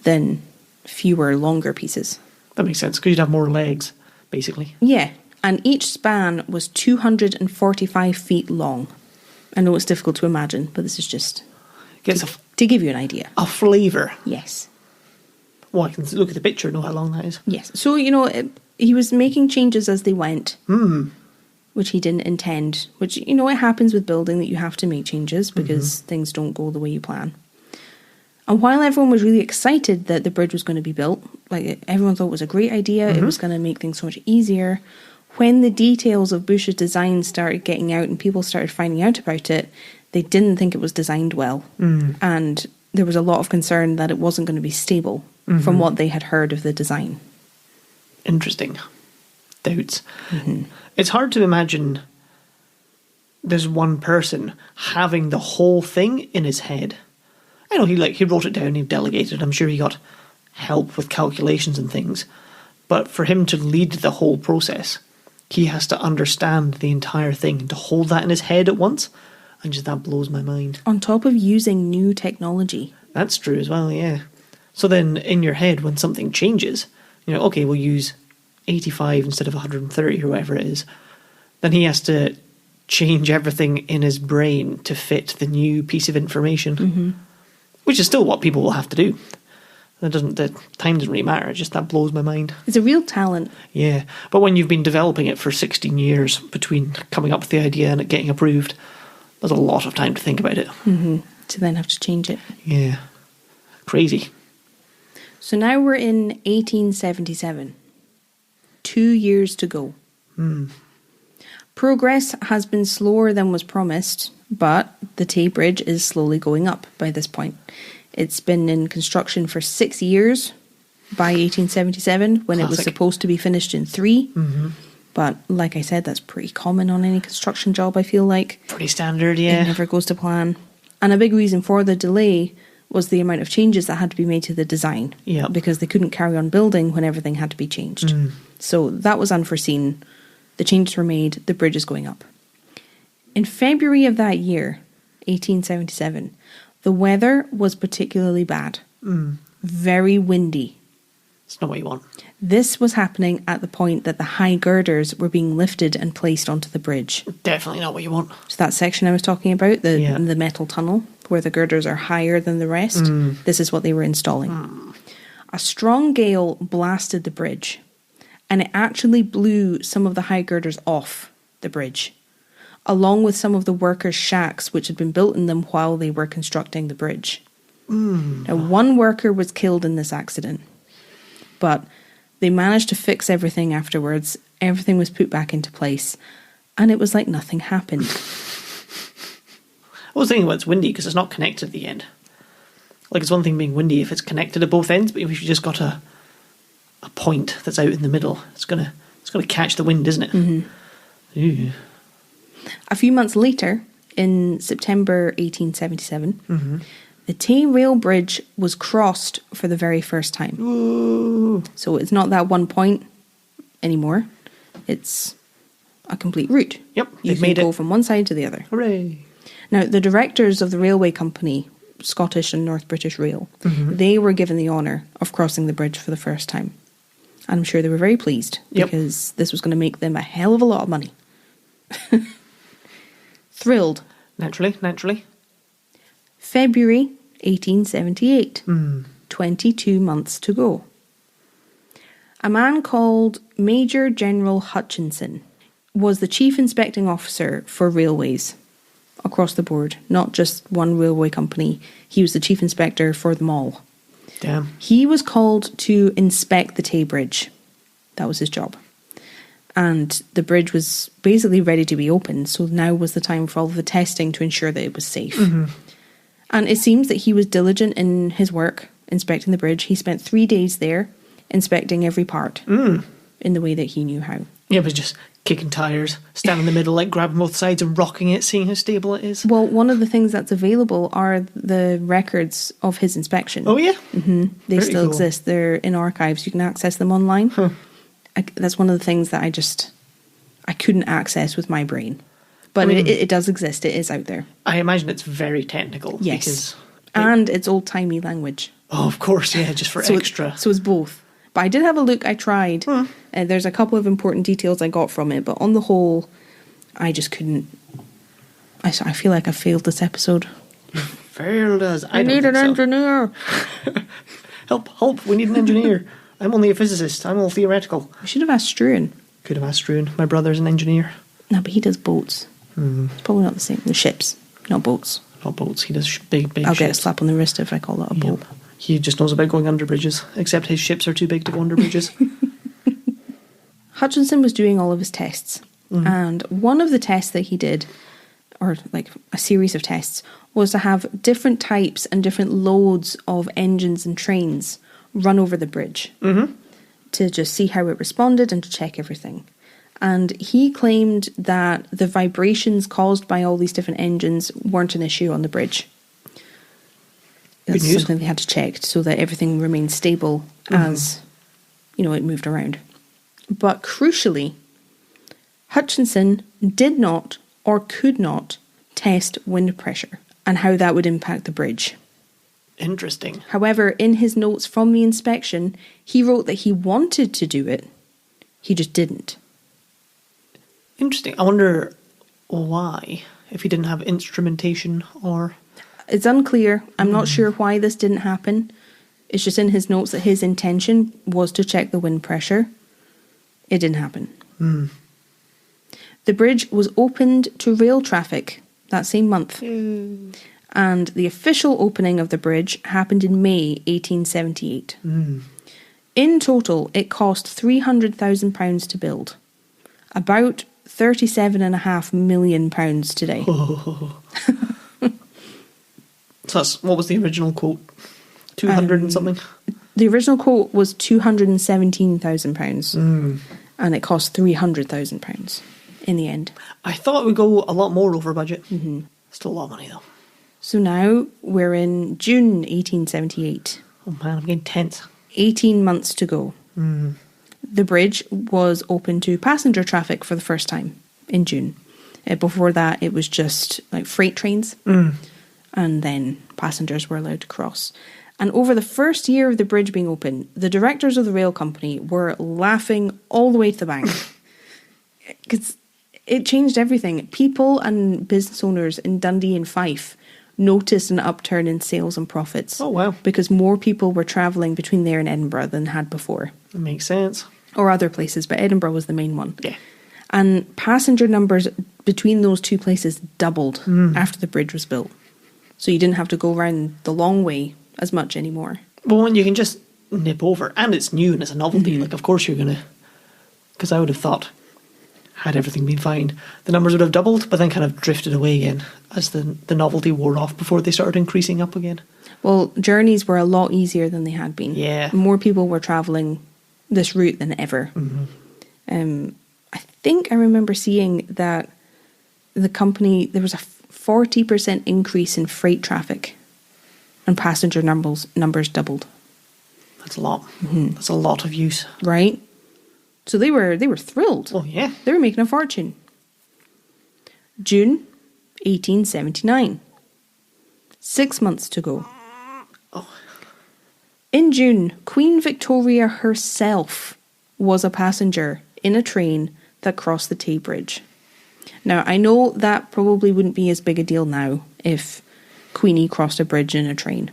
than fewer longer pieces. That makes sense, because you'd have more legs, basically. Yeah, and each span was 245 feet long. I know it's difficult to imagine, but this is just to give you an idea. A flavour. Yes. Well, I can look at the picture and know how long that is. Yes. So, he was making changes as they went, which he didn't intend, which, it happens with building that you have to make changes because things don't go the way you plan. And while everyone was really excited that the bridge was going to be built, like everyone thought it was a great idea, it was going to make things so much easier, when the details of Bush's design started getting out and people started finding out about it, they didn't think it was designed well. And there was a lot of concern that it wasn't going to be stable from what they had heard of the design. Interesting. Doubts. It's hard to imagine there's one person having the whole thing in his head. I know he wrote it down, he delegated, I'm sure he got help with calculations and things, but for him to lead the whole process, he has to understand the entire thing and to hold that in his head at once, and just that blows my mind. On top of using new technology. That's true as well, yeah. So then in your head, when something changes, okay, we'll use 85 instead of 130 or whatever it is, then he has to change everything in his brain to fit the new piece of information, which is still what people will have to do. The time doesn't really matter. Just that blows my mind. It's a real talent. Yeah, but when you've been developing it for 16 years between coming up with the idea and it getting approved, there's a lot of time to think about it. To then have to change it. Yeah, crazy. So now we're in 1877. 2 years to go. Progress has been slower than was promised, but the Tay Bridge is slowly going up by this point. It's been in construction for 6 years by 1877, when it was supposed to be finished in 3. But like I said, that's pretty common on any construction job, I feel like. Pretty standard, yeah. It never goes to plan. And a big reason for the delay was the amount of changes that had to be made to the design. Yeah. Because they couldn't carry on building when everything had to be changed. So that was unforeseen. The changes were made. The bridge is going up. In February of that year, 1877, the weather was particularly bad. Very windy. It's not what you want. This was happening at the point that the high girders were being lifted and placed onto the bridge. Definitely not what you want. So that section I was talking about, the metal tunnel, where the girders are higher than the rest, this is what they were installing. A strong gale blasted the bridge, and it actually blew some of the high girders off the bridge, along with some of the workers' shacks which had been built in them while they were constructing the bridge. Now, one worker was killed in this accident, but they managed to fix everything afterwards. Everything was put back into place, and it was like nothing happened. I was thinking, well, it's windy because it's not connected at the end. Like, it's one thing being windy if it's connected at both ends, but if you've just got a point that's out in the middle, it's gonna catch the wind, isn't it? A few months later, in September 1877, the Tay Rail Bridge was crossed for the very first time. Ooh. So it's not that one point anymore. It's a complete route. Yep, You can go from one side to the other. Hooray. Now, the directors of the railway company, Scottish and North British Rail, they were given the honour of crossing the bridge for the first time. And I'm sure they were very pleased, because this was going to make them a hell of a lot of money. Thrilled. Naturally. February 1878. 22 months to go. A man called Major General Hutchinson was the chief inspecting officer for railways across the board, not just one railway company. He was the chief inspector for them all. Damn. He was called to inspect the Tay Bridge. That was his job. And the bridge was basically ready to be opened, so now was the time for all of the testing to ensure that it was safe. And it seems that he was diligent in his work, inspecting the bridge. He spent 3 days there, inspecting every part in the way that he knew how. Yeah, but just kicking tires, standing in the middle, like grabbing both sides and rocking it, seeing how stable it is. Well, one of the things that's available are the records of his inspection. Oh, yeah? They Very still cool. exist. They're in archives. You can access them online. That's one of the things that I couldn't access with my brain. But it does exist. It is out there. I imagine it's very technical. Yes. And it's old-timey language. Oh, of course, yeah, just for extra. So it's both. But I did have a look. I tried. There's a couple of important details I got from it. But on the whole, I just couldn't. I feel like I failed this episode. Failed us. I need an engineer. Help, we need an engineer. I'm only a physicist. I'm all theoretical. We should have asked Struan. Could have asked Struan. My brother's an engineer. No, but he does boats. It's probably not the same. The ships, not boats. Not boats. He does big I'll ships. get a slap on the wrist if I call that a boat. Yep. He just knows about going under bridges, except his ships are too big to go under bridges. Hutchinson was doing all of his tests. And one of the tests that he did, or like a series of tests, was to have different types and different loads of engines and trains run over the bridge to just see how it responded and to check everything. And he claimed that the vibrations caused by all these different engines weren't an issue on the bridge. That's something they had to check so that everything remained stable as, it moved around. But crucially, Hutchinson did not or could not test wind pressure and how that would impact the bridge. Interesting. However, in his notes from the inspection, he wrote that he wanted to do it. He just didn't. Interesting. I wonder why, if he didn't have instrumentation or... It's unclear. I'm not sure why this didn't happen. It's just in his notes that his intention was to check the wind pressure. It didn't happen. The bridge was opened to rail traffic that same month. And the official opening of the bridge happened in May 1878. In total, it cost £300,000 to build. About £37.5 million today. So that's, what was the original quote? 200 and something? The original quote was £217,000. And it cost £300,000 in the end. I thought it would go a lot more over budget. Still a lot of money though. So now we're in June 1878. Oh man, I'm getting tense. 18 months to go. The bridge was open to passenger traffic for the first time in June. Before that, it was just like freight trains. And then passengers were allowed to cross. And over the first year of the bridge being open, the directors of the rail company were laughing all the way to the bank. Because it changed everything. People and business owners in Dundee and Fife noticed an upturn in sales and profits. Oh, wow. Because more people were travelling between there and Edinburgh than had before. That makes sense. Or other places, but Edinburgh was the main one. Yeah. And passenger numbers between those two places doubled after the bridge was built. So you didn't have to go around the long way as much anymore. But when you can just nip over, and it's new and it's a novelty, like of course you're going to... Because I would have thought, had everything been fine, the numbers would have doubled, but then kind of drifted away again as the novelty wore off before they started increasing up again. Well, journeys were a lot easier than they had been. Yeah. More people were travelling this route than ever. I think I remember seeing that the company, there was a 40% increase in freight traffic and passenger numbers doubled. That's a lot. That's a lot of use. Right? So they were thrilled. Oh, yeah. They were making a fortune. June 1879. 6 months to go. Oh. In June, Queen Victoria herself was a passenger in a train that crossed the Tay Bridge. Now, I know that probably wouldn't be as big a deal now if Queenie crossed a bridge in a train.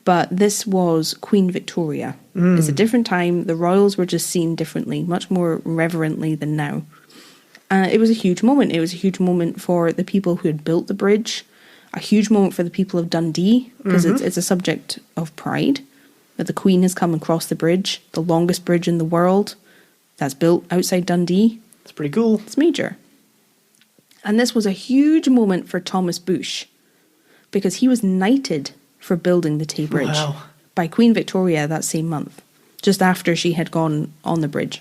But this was Queen Victoria. It's a different time. The royals were just seen differently, much more reverently than now. It was a huge moment. It was a huge moment for the people who had built the bridge, a huge moment for the people of Dundee, because it's a subject of pride that the Queen has come and crossed the bridge, the longest bridge in the world that's built outside Dundee. It's pretty cool. It's major. And this was a huge moment for Thomas Bush, because he was knighted for building the Tay Bridge by Queen Victoria that same month, just after she had gone on the bridge.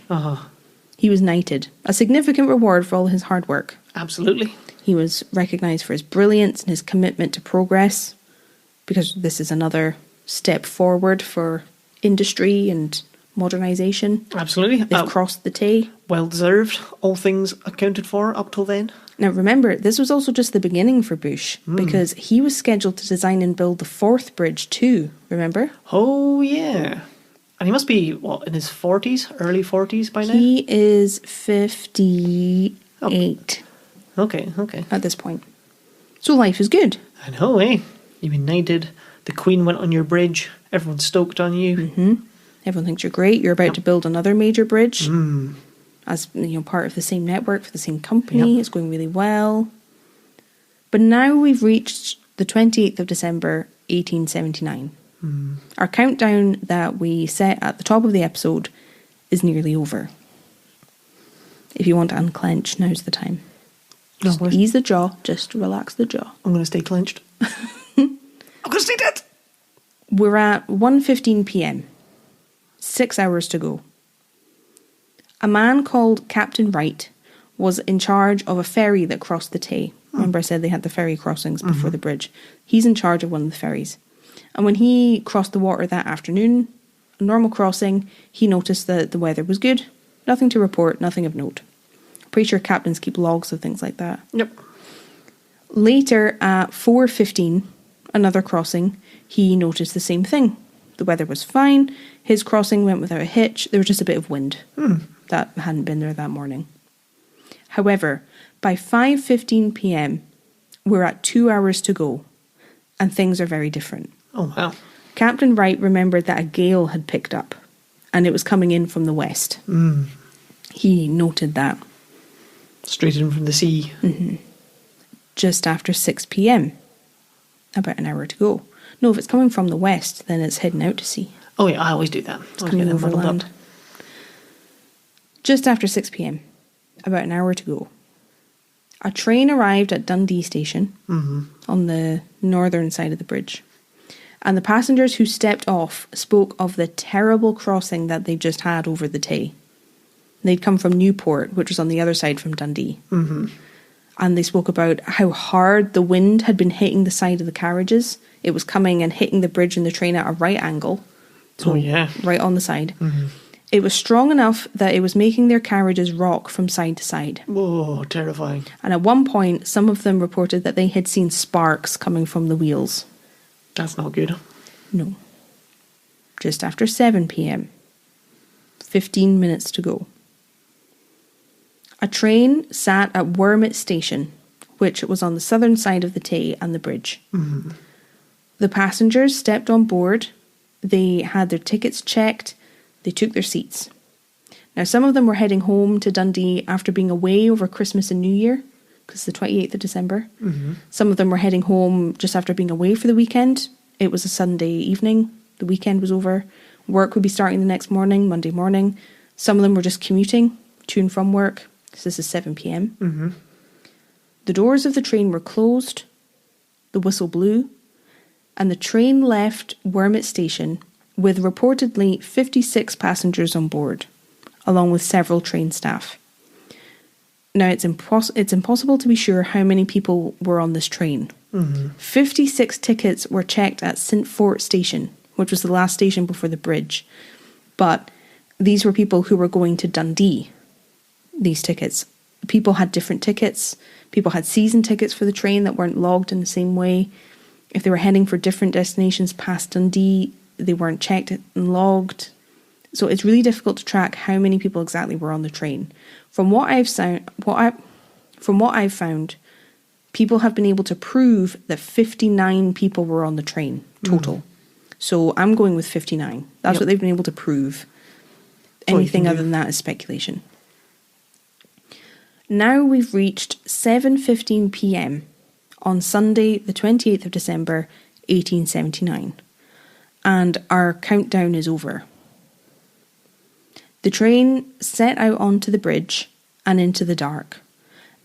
He was knighted, a significant reward for all his hard work. Absolutely. He was recognised for his brilliance and his commitment to progress, because this is another step forward for industry and modernisation. Absolutely. They've crossed the Tay. Well deserved, all things accounted for up till then. Now remember, this was also just the beginning for Bush, because he was scheduled to design and build the fourth bridge too, remember? Oh, yeah. And he must be, what, in his 40s, early 40s by now? He is 58 Okay. at this point. So life is good. I know, eh? You've been knighted, the Queen went on your bridge, everyone's stoked on you. Everyone thinks you're great. You're about to build another major bridge. As part of the same network for the same company. It's going really well. But now we've reached the 28th of December 1879. Our countdown that we set at the top of the episode is nearly over. If you want to unclench, now's the time. Just ease the jaw, just relax the jaw. I'm going to stay clenched. I'm going to stay dead. We're at 1:15 p.m. 6 hours to go. A man called Captain Wright was in charge of a ferry that crossed the Tay. Remember I said they had the ferry crossings before the bridge. He's in charge of one of the ferries. And when he crossed the water that afternoon, a normal crossing, he noticed that the weather was good. Nothing to report, nothing of note. Pretty sure captains keep logs of things like that. Yep. Later at 4:15, another crossing, he noticed the same thing. The weather was fine. His crossing went without a hitch. There was just a bit of wind that hadn't been there that morning. However, by 5:15 p.m, we're at 2 hours to go, and things are very different. Oh, wow. Captain Wright remembered that a gale had picked up, and it was coming in from the west. He noted that. Straight in from the sea. Just after 6 p.m, about an hour to go. No, if it's coming from the west, then it's heading out to sea. Oh, yeah, I always do that. It's coming overland. Just after 6 p.m, about an hour to go, a train arrived at Dundee Station on the northern side of the bridge. And the passengers who stepped off spoke of the terrible crossing that they'd just had over the Tay. They'd come from Newport, which was on the other side from Dundee. And they spoke about how hard the wind had been hitting the side of the carriages. It was coming and hitting the bridge and the train at a right angle. So right on the side. It was strong enough that it was making their carriages rock from side to side. Whoa, terrifying. And at one point, some of them reported that they had seen sparks coming from the wheels. That's not good. No. Just after 7 p.m, 15 minutes to go. A train sat at Wormit Station, which was on the southern side of the Tay and the bridge. The passengers stepped on board. They had their tickets checked. They took their seats. Now, some of them were heading home to Dundee after being away over Christmas and New Year, because it's the 28th of December. Some of them were heading home just after being away for the weekend. It was a Sunday evening. The weekend was over. Work would be starting the next morning, Monday morning. Some of them were just commuting to and from work, because this is 7 p.m. The doors of the train were closed. The whistle blew. And the train left Wormit Station with reportedly 56 passengers on board, along with several train staff. Now, it's impossible to be sure how many people were on this train. 56 tickets were checked at St Fort Station, which was the last station before the bridge. But these were people who were going to Dundee, these tickets. People had different tickets. People had season tickets for the train that weren't logged in the same way. If they were heading for different destinations past Dundee, they weren't checked and logged. So it's really difficult to track how many people exactly were on the train. From what I've found, people have been able to prove that 59 people were on the train total. So I'm going with 59. That's what they've been able to prove. Anything other than that is speculation. Now we've reached 7:15 p.m. on Sunday, the 28th of December, 1879. And our countdown is over. The train set out onto the bridge and into the dark.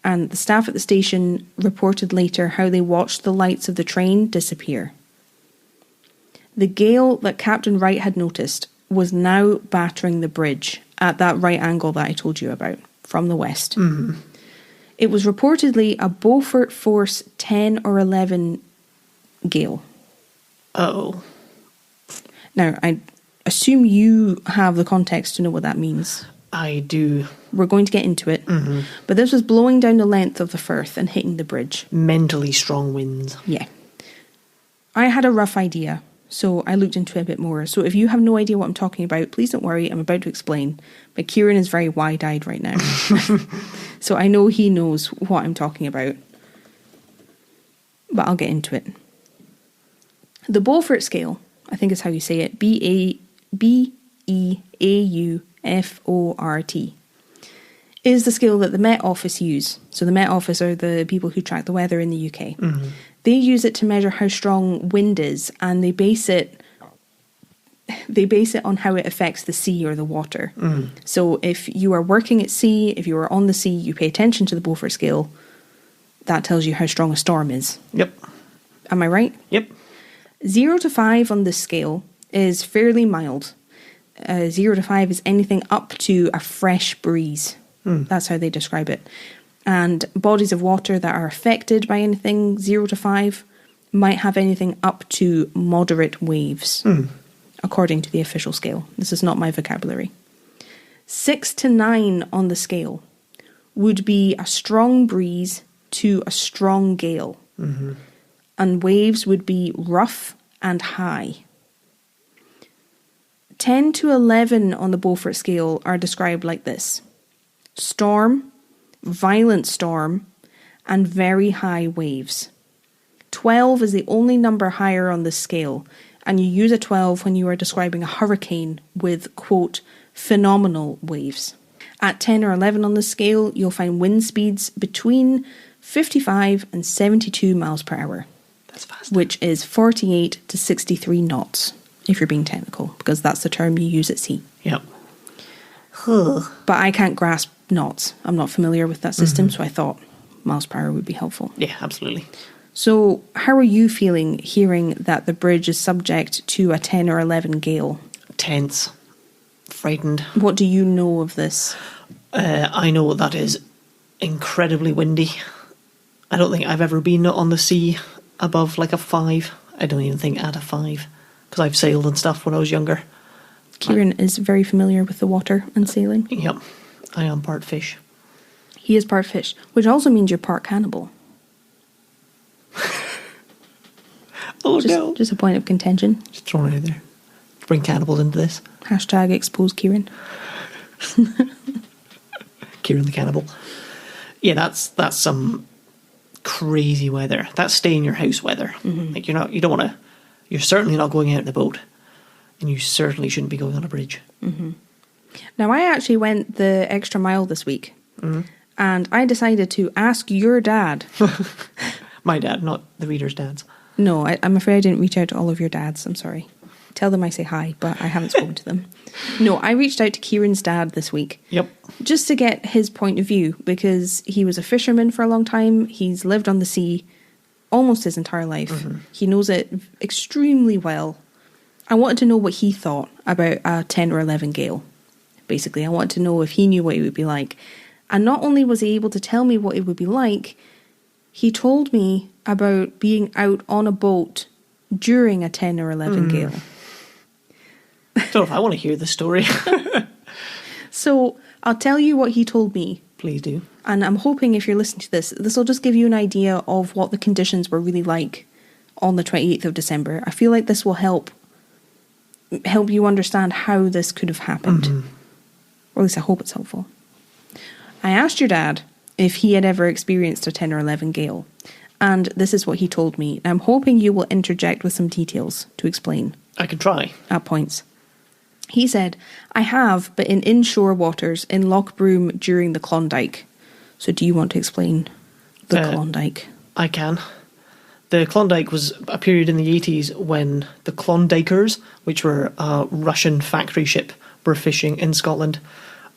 And the staff at the station reported later how they watched the lights of the train disappear. The gale that Captain Wright had noticed was now battering the bridge at that right angle that I told you about, from the west. It was reportedly a Beaufort Force 10 or 11 gale. Oh. Now, I assume you have the context to know what that means. I do. We're going to get into it. But this was blowing down the length of the Firth and hitting the bridge. Mentally strong winds. Yeah. I had a rough idea, so I looked into it a bit more. So if you have no idea what I'm talking about, please don't worry, I'm about to explain. But Kieran is very wide-eyed right now. So I know he knows what I'm talking about. But I'll get into it. The Beaufort Scale, I think is how you say it, BEAUFORT, is the scale that the Met Office use. So the Met Office are the people who track the weather in the UK. They use it to measure how strong wind is, and they base it on how it affects the sea or the water. So if you are working at sea, if you are on the sea, you pay attention to the Beaufort Scale, that tells you how strong a storm is. Yep. Am I right? Yep. 0 to 5 on this scale is fairly mild. 0 to 5 is anything up to a fresh breeze. That's how they describe it. And bodies of water that are affected by anything 0 to 5 might have anything up to moderate waves, according to the official scale. This is not my vocabulary. 6 to 9 on the scale would be a strong breeze to a strong gale. and waves would be rough and high. 10 to 11 on the Beaufort Scale are described like this: storm, violent storm, and very high waves. 12 is the only number higher on this scale, and you use a 12 when you are describing a hurricane with, quote, phenomenal waves. At 10 or 11 on the scale, you'll find wind speeds between 55 and 72 miles per hour. That's fast. Which is 48 to 63 knots, if you're being technical, because that's the term you use at sea. Yep. But I can't grasp knots. I'm not familiar with that system, so I thought miles per hour would be helpful. Yeah, absolutely. So how are you feeling hearing that the bridge is subject to a 10 or 11 gale? Tense. Frightened. What do you know of this? I know that is incredibly windy. I don't think I've ever been on the sea above like a 5. I don't even think at a 5, because I've sailed and stuff when I was younger. Kieran is very familiar with the water and sailing. Yep. I am part fish. He is part fish, which also means you're part cannibal. Oh no. Just a point of contention. Just throwing it out there. Bring cannibals into this. Hashtag expose Kieran. Kieran the cannibal. Yeah, that's some crazy weather. That's stay in your house weather. Like you're certainly not going out in a boat, and you certainly shouldn't be going on a bridge. Now, I actually went the extra mile this week, and I decided to ask your dad. My dad, not the reader's dads. No, I'm afraid I didn't reach out to all of your dads. I'm sorry. Tell them I say hi, but I haven't spoken to them. No, I reached out to Kieran's dad this week. Yep. Just to get his point of view, because he was a fisherman for a long time. He's lived on the sea almost his entire life. He knows it extremely well. I wanted to know what he thought about a 10 or 11 gale. Basically, I wanted to know if he knew what it would be like. And not only was he able to tell me what it would be like, he told me about being out on a boat during a 10 or 11 gale. I don't know if I want to hear the story. So I'll tell you what he told me. Please do. And I'm hoping if you're listening to this will just give you an idea of what the conditions were really like on the 28th of December. I feel like this will help you understand how this could have happened. Or at least I hope it's helpful. I asked your dad if he had ever experienced a 10 or 11 gale. And this is what he told me. I'm hoping you will interject with some details to explain. I can try. At points. He said, I have, but in inshore waters in Loch Broom during the Klondike. So do you want to explain the Klondike? I can. The Klondike was a period in the 80s when the Klondikers, which were a Russian factory ship, were fishing in Scotland.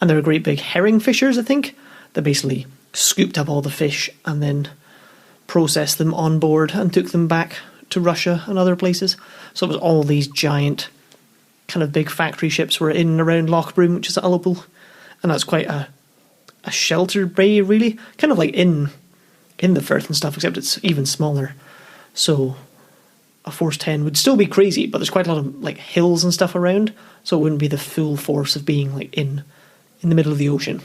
And they were great big herring fishers, I think. They basically scooped up all the fish and then processed them on board and took them back to Russia and other places. So it was all these giant kind of big factory ships were in and around Loch Broom, which is at Ullapool. And that's quite a sheltered bay, really. Kind of like in the Firth and stuff, except it's even smaller. So a force 10 would still be crazy, but there's quite a lot of like hills and stuff around, so it wouldn't be the full force of being like in the middle of the ocean.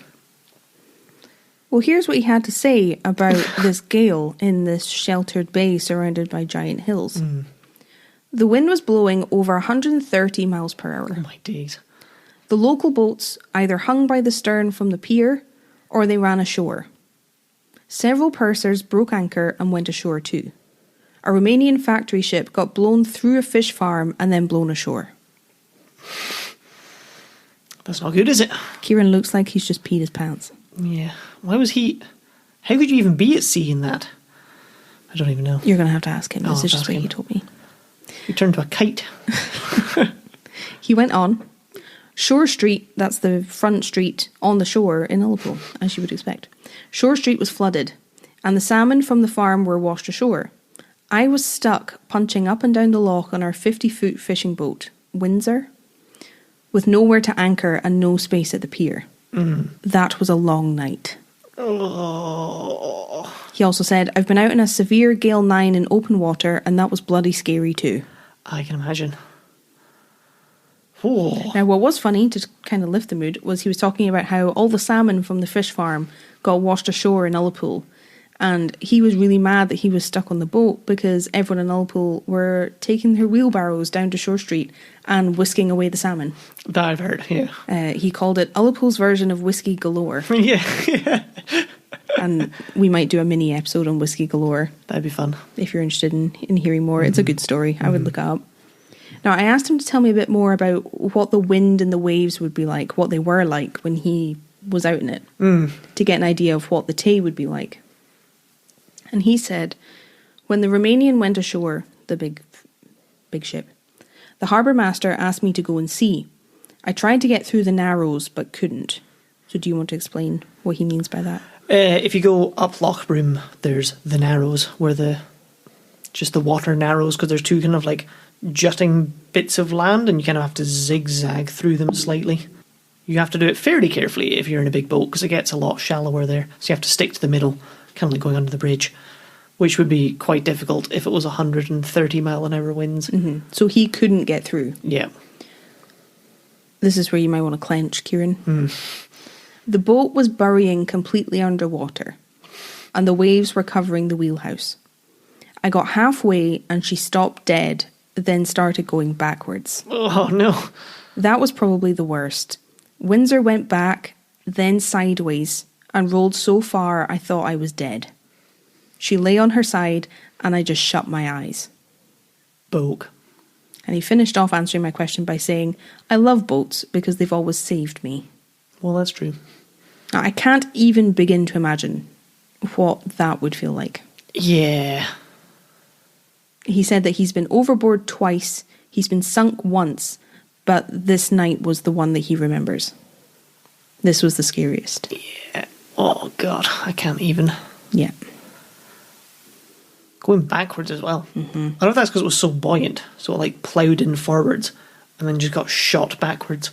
Well, here's what he had to say about this gale in this sheltered bay surrounded by giant hills. The wind was blowing over 130 miles per hour. Oh my days. The local boats either hung by the stern from the pier or they ran ashore. Several pursers broke anchor and went ashore too. A Romanian factory ship got blown through a fish farm and then blown ashore. That's not good, is it? Kieran looks like he's just peed his pants. Yeah. Why was he... How could you even be at sea in that? I don't even know. You're going to have to ask him. I'll This is just ask what him. he told me. He turned to a kite. He went on. Shore Street, that's the front street on the shore in Ullapool, as you would expect. Shore Street was flooded, and the salmon from the farm were washed ashore. I was stuck punching up and down the loch on our 50-foot fishing boat, Windsor, with nowhere to anchor and no space at the pier. That was a long night. Oh. He also said, I've been out in a severe gale 9 in open water, and that was bloody scary too. I can imagine. Oh. Now, what was funny, to kind of lift the mood, was he was talking about how all the salmon from the fish farm got washed ashore in Ullapool, And he was really mad that he was stuck on the boat because everyone in Ullapool were taking their wheelbarrows down to Shore Street and whisking away the salmon. That I've heard, yeah. He called it Ullapool's version of Whiskey Galore. Yeah. And we might do a mini episode on Whiskey Galore. That'd be fun. If you're interested in hearing more. It's a good story. I would look it up. Now, I asked him to tell me a bit more about what the wind and the waves would be like, what they were like when he was out in it, to get an idea of what the Tay would be like. And he said, when the Romanian went ashore, the big ship, the harbour master asked me to go and see. I tried to get through the Narrows, but couldn't. So do you want to explain what he means by that? If you go up Lochbroom, there's the Narrows, where the water narrows, because there's two kind of like jutting bits of land, and you kind of have to zigzag through them slightly. You have to do it fairly carefully if you're in a big boat, because it gets a lot shallower there. So you have to stick to the middle, kind of like going under the bridge, which would be quite difficult if it was 130 mile an hour winds. Mm-hmm. So he couldn't get through. Yeah. This is where you might want to clench, Kieran. The boat was burying completely underwater, and the waves were covering the wheelhouse. I got halfway and she stopped dead, then started going backwards. Oh, no. That was probably the worst. Windsor went back, then sideways, and rolled so far I thought I was dead. She lay on her side, and I just shut my eyes. Bogue. And he finished off answering my question by saying, I love boats because they've always saved me. Well, that's true. Now, I can't even begin to imagine what that would feel like. Yeah. He said that he's been overboard twice, he's been sunk once, but this night was the one that he remembers. This was the scariest. Yeah. Oh, God. I can't even. Yeah. Going backwards as well. I don't know if that's because it was so buoyant, so it like ploughed in forwards and then just got shot backwards.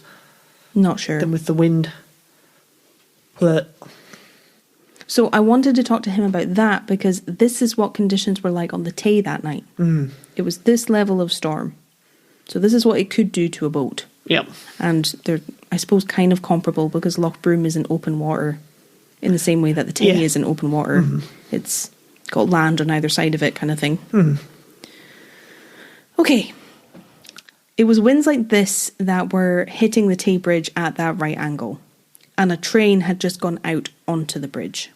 Not sure. Then with the wind. But So I wanted to talk to him about that because this is what conditions were like on the Tay that night. It was this level of storm. So this is what it could do to a boat. Yep. And they're, I suppose, kind of comparable because Loch Broom is in open water in the same way that the Tay is in open water. It's got land on either side of it kind of thing. Okay. It was winds like this that were hitting the Tay Bridge at that right angle. And a train had just gone out onto the bridge.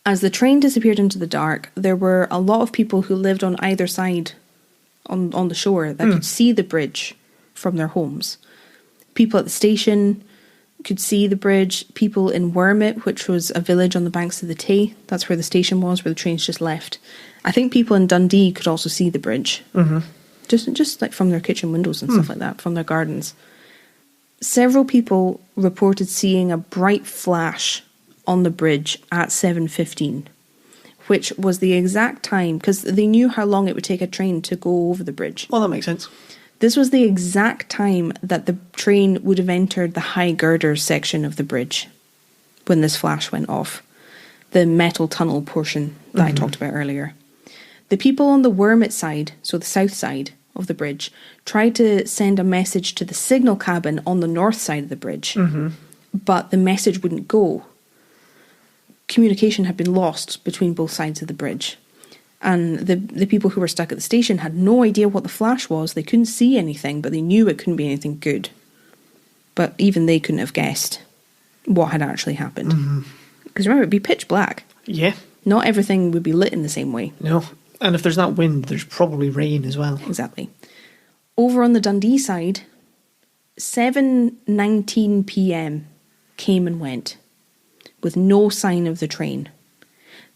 As the train disappeared into the dark, there were a lot of people who lived on either side on the shore that could see the bridge from their homes. People at the station could see the bridge. People in Wormit, which was a village on the banks of the Tay, that's where the station was, where the trains just left. I think people in Dundee could also see the bridge. Just like from their kitchen windows and stuff like that, from their gardens. Several people reported seeing a bright flash on the bridge at 7:15, which was the exact time, because they knew how long it would take a train to go over the bridge. Well, that makes sense. This was the exact time that the train would have entered the high girders section of the bridge when this flash went off. The metal tunnel portion that I talked about earlier. The people on the Wormit side, so the south side of the bridge, tried to send a message to the signal cabin on the north side of the bridge, but the message wouldn't go. Communication had been lost between both sides of the bridge. And the people who were stuck at the station had no idea what the flash was. They couldn't see anything, but they knew it couldn't be anything good. But even they couldn't have guessed what had actually happened. Because remember, it'd be pitch black. Yeah. Not everything would be lit in the same way. No. And if there's that wind, there's probably rain as well. Exactly. Over on the Dundee side, 7:19 p.m. came and went with no sign of the train.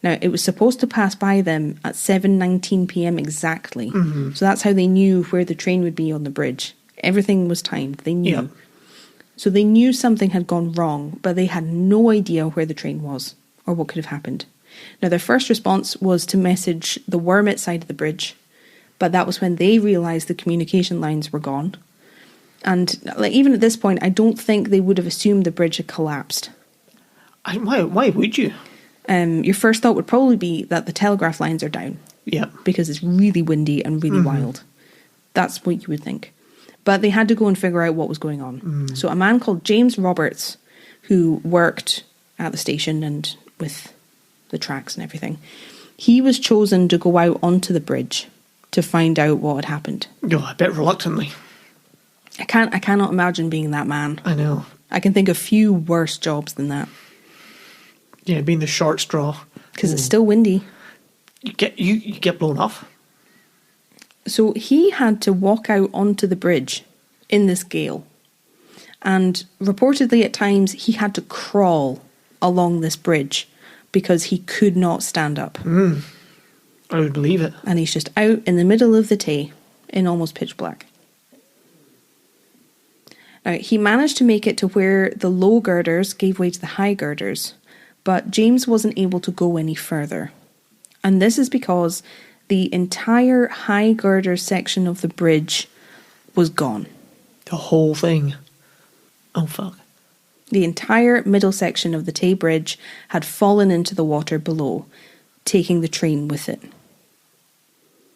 Now, it was supposed to pass by them at 7:19 p.m. exactly. So that's how they knew where the train would be on the bridge. Everything was timed. They knew. Yep. So they knew something had gone wrong, but they had no idea where the train was or what could have happened. Now, their first response was to message the Wormit side of the bridge, but that was when they realised the communication lines were gone. And like, even at this point, I don't think they would have assumed the bridge had collapsed. Why would you? Your first thought would probably be that the telegraph lines are down. Yeah. Because it's really windy and really wild. That's what you would think. But they had to go and figure out what was going on. So a man called James Roberts, who worked at the station and with the tracks and everything. He was chosen to go out onto the bridge to find out what had happened. Oh, a bit reluctantly. I cannot imagine being that man. I know. I can think of few worse jobs than that. Yeah, being the short straw. Because it's still windy. You get blown off. So he had to walk out onto the bridge in this gale. And reportedly at times he had to crawl along this bridge because he could not stand up. I would believe it. And he's just out in the middle of the Tay in almost pitch black. Now, he managed to make it to where the low girders gave way to the high girders, but James wasn't able to go any further. And this is because the entire high girder section of the bridge was gone. The whole thing. Oh, fuck. The entire middle section of the Tay Bridge had fallen into the water below, taking the train with it.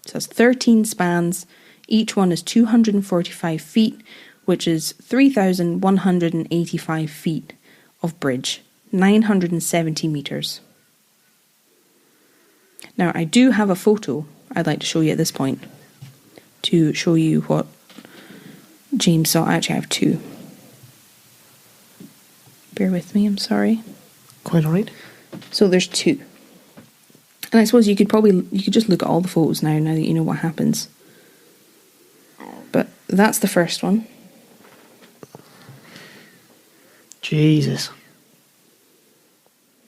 So that's 13 spans. Each one is 245 feet, which is 3,185 feet of bridge, 970 metres. Now, I do have a photo I'd like to show you at this point to show you what James saw. Actually, I have two. Bear with me, I'm sorry. Quite alright. So there's two. And I suppose you could just look at all the photos now that you know what happens. But that's the first one. Jesus.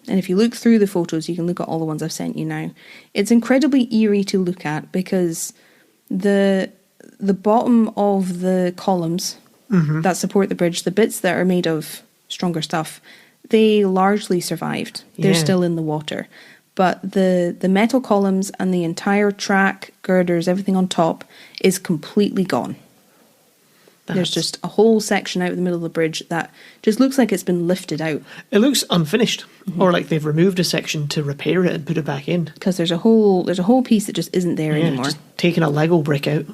And if you look through the photos, you can look at all the ones I've sent you now. It's incredibly eerie to look at because the bottom of the columns that support the bridge, the bits that are made of stronger stuff, they largely survived. They're still in the water. But the metal columns and the entire track, girders, everything on top is completely gone. There's just a whole section out in the middle of the bridge that just looks like it's been lifted out. It looks unfinished, or like they've removed a section to repair it and put it back in. Because there's a whole piece that just isn't there anymore. Just taking a Lego brick out.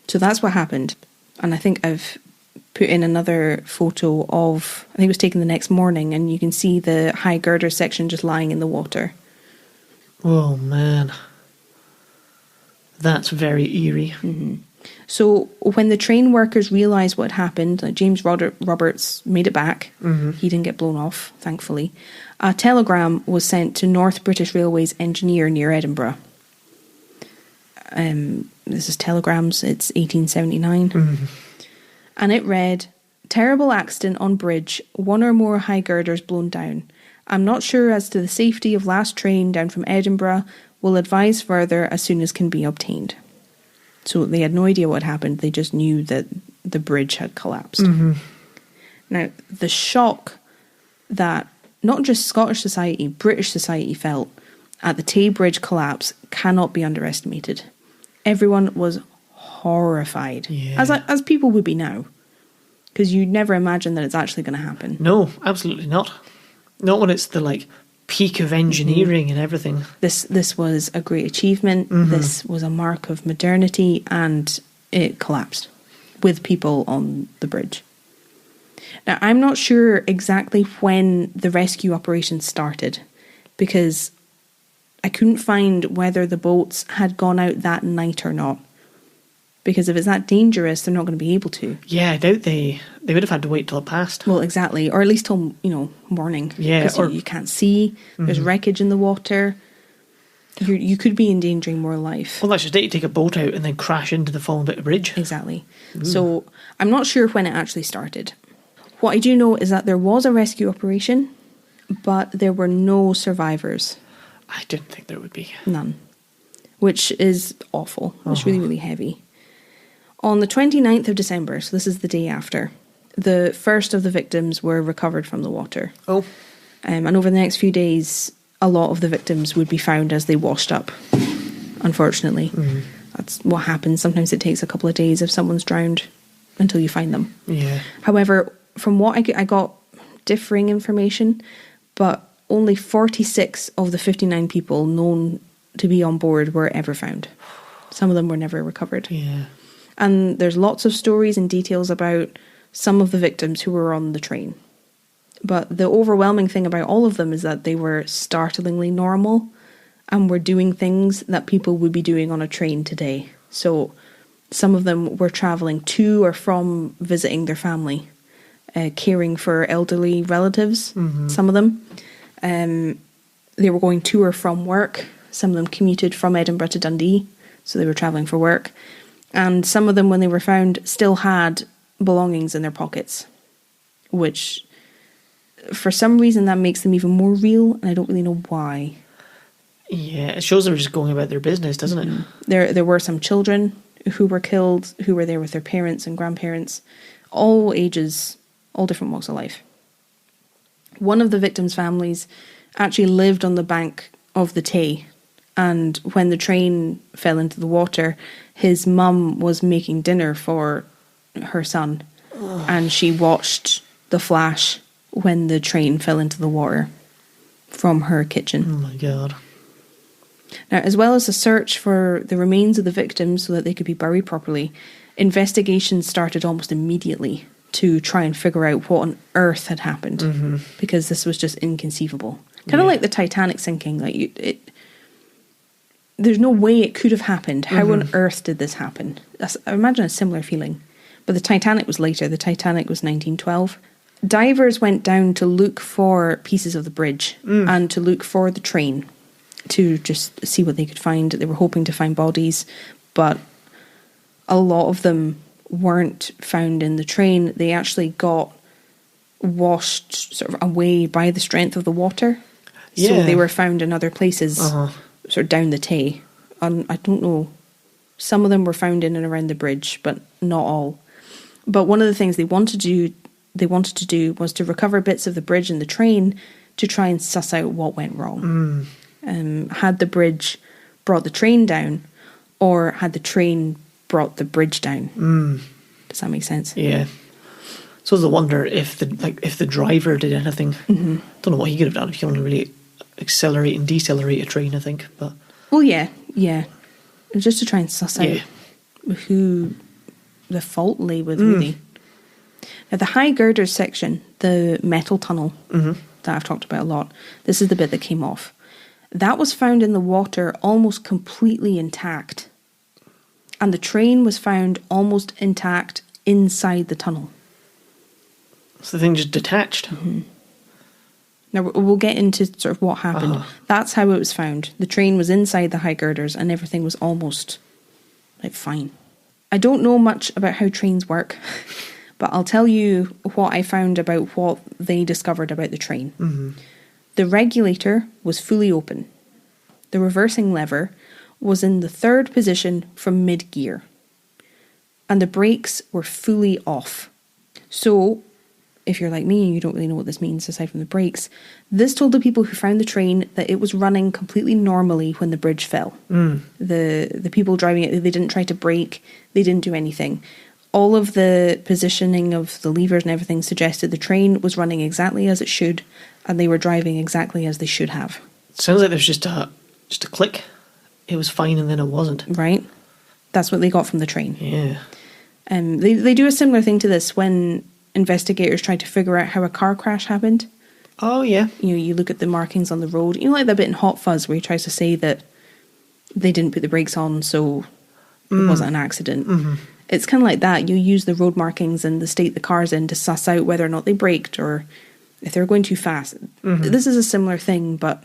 So that's what happened. And I think I've put in another photo of, I think it was taken the next morning, and you can see the high girder section just lying in the water. Oh man, that's very eerie. So when the train workers realised what happened, like James Roberts made it back. He didn't get blown off, thankfully. A telegram was sent to North British Railway's engineer near Edinburgh. This is telegrams, it's 1879. And it read, "Terrible accident on bridge, one or more high girders blown down. I'm not sure as to the safety of last train down from Edinburgh. Will advise further as soon as can be obtained." So they had no idea what happened. They just knew that the bridge had collapsed. Now, the shock that not just Scottish society, British society felt at the Tay Bridge collapse cannot be underestimated. Everyone was horrified, as people would be now, because you'd never imagine that it's actually going to happen. No, absolutely not. Not when it's the peak of engineering and everything. This was a great achievement. This was a mark of modernity, and it collapsed with people on the bridge. Now, I'm not sure exactly when the rescue operation started, because I couldn't find whether the boats had gone out that night or not. Because if it's that dangerous, they're not going to be able to. Yeah, I doubt they would have had to wait till it passed. Well, exactly. Or at least till, morning. Yeah. Because you can't see. There's wreckage in the water. You could be endangering more life. Well, that's just it. You take a boat out and then crash into the fallen bit of bridge. Exactly. So I'm not sure when it actually started. What I do know is that there was a rescue operation, but there were no survivors. I didn't think there would be. None. Which is awful. It's really, really heavy. On the 29th of December, so this is the day after, the first of the victims were recovered from the water. And over the next few days, a lot of the victims would be found as they washed up, unfortunately. That's what happens. Sometimes it takes a couple of days if someone's drowned until you find them. Yeah. However, from what I got differing information, but only 46 of the 59 people known to be on board were ever found. Some of them were never recovered. Yeah. And there's lots of stories and details about some of the victims who were on the train. But the overwhelming thing about all of them is that they were startlingly normal and were doing things that people would be doing on a train today. So some of them were travelling to or from visiting their family, caring for elderly relatives, some of them. They were going to or from work. Some of them commuted from Edinburgh to Dundee, so they were travelling for work. And some of them, when they were found, still had belongings in their pockets, which for some reason that makes them even more real, and I don't really know why. Yeah, it shows they're just going about their business, doesn't it? There were some children who were killed, who were there with their parents and grandparents, all ages, all different walks of life. One of the victims' families actually lived on the bank of the Tay, and when the train fell into the water, his mum was making dinner for her son, and she watched the flash when the train fell into the water from her kitchen. Oh my God. Now, as well as a search for the remains of the victims so that they could be buried properly, investigations started almost immediately to try and figure out what on earth had happened, because this was just inconceivable. Kind of like the Titanic sinking. There's no way it could have happened. How on earth did this happen? I imagine a similar feeling. But the Titanic was later. The Titanic was 1912. Divers went down to look for pieces of the bridge and to look for the train, to just see what they could find. They were hoping to find bodies, but a lot of them weren't found in the train. They actually got washed sort of away by the strength of the water. Yeah. So they were found in other places, sort of down the Tay. I don't know. Some of them were found in and around the bridge, but not all. But one of the things they wanted to do was to recover bits of the bridge and the train to try and suss out what went wrong. Had the bridge brought the train down, or had the train brought the bridge down? Does that make sense? Yeah. So I wonder if the driver did anything. Don't know what he could have done if you want to really accelerate and decelerate a train, I think. But well, yeah. Just to try and suss out who the fault lay with, really. Now, the high girders section, the metal tunnel that I've talked about a lot, this is the bit that came off. That was found in the water almost completely intact. And the train was found almost intact inside the tunnel. So the thing just detached? Now, we'll get into sort of what happened. That's how it was found. The train was inside the high girders and everything was almost, fine. I don't know much about how trains work, but I'll tell you what I found about what they discovered about the train. The regulator was fully open. The reversing lever was in the third position from mid-gear. And the brakes were fully off. So, if you're like me and you don't really know what this means aside from the brakes, this told the people who found the train that it was running completely normally when the bridge fell. The people driving it, they didn't try to brake, they didn't do anything. All of the positioning of the levers and everything suggested the train was running exactly as it should, and they were driving exactly as they should have. Sounds like there's just a click. It was fine and then it wasn't. Right. That's what they got from the train. Yeah. They do a similar thing to this when investigators try to figure out how a car crash happened. Oh, yeah. You look at the markings on the road. Like that bit in Hot Fuzz where he tries to say that they didn't put the brakes on, so it wasn't an accident. It's kind of like that. You use the road markings and the state the car's in to suss out whether or not they braked or if they were going too fast. This is a similar thing, but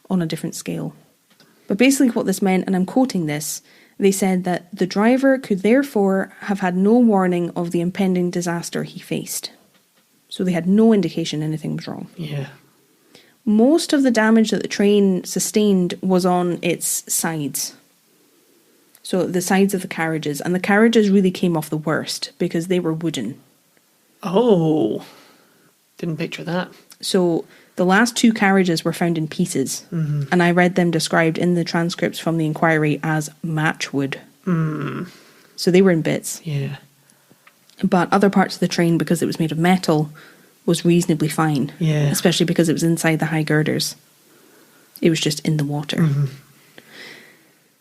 on a different scale. But basically what this meant, and I'm quoting this, they said that the driver could therefore have had no warning of the impending disaster he faced. So they had no indication anything was wrong. Yeah. Most of the damage that the train sustained was on its sides. So the sides of the carriages. And the carriages really came off the worst because they were wooden. Oh. Didn't picture that. So the last two carriages were found in pieces. And I read them described in the transcripts from the inquiry as matchwood. So they were in bits. Yeah. But other parts of the train, because it was made of metal, was reasonably fine. Yeah. Especially because it was inside the high girders. It was just in the water.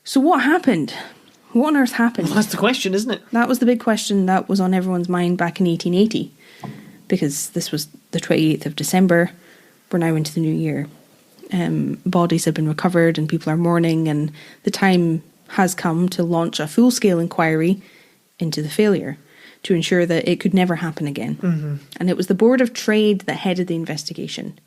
So what happened? What on earth happened? Well, that's the question, isn't it? That was the big question that was on everyone's mind back in 1880. because this was the 28th of December. We're now into the new year. Bodies have been recovered and people are mourning, and the time has come to launch a full-scale inquiry into the failure to ensure that it could never happen again. Mm-hmm. And it was the Board of Trade that headed the investigation.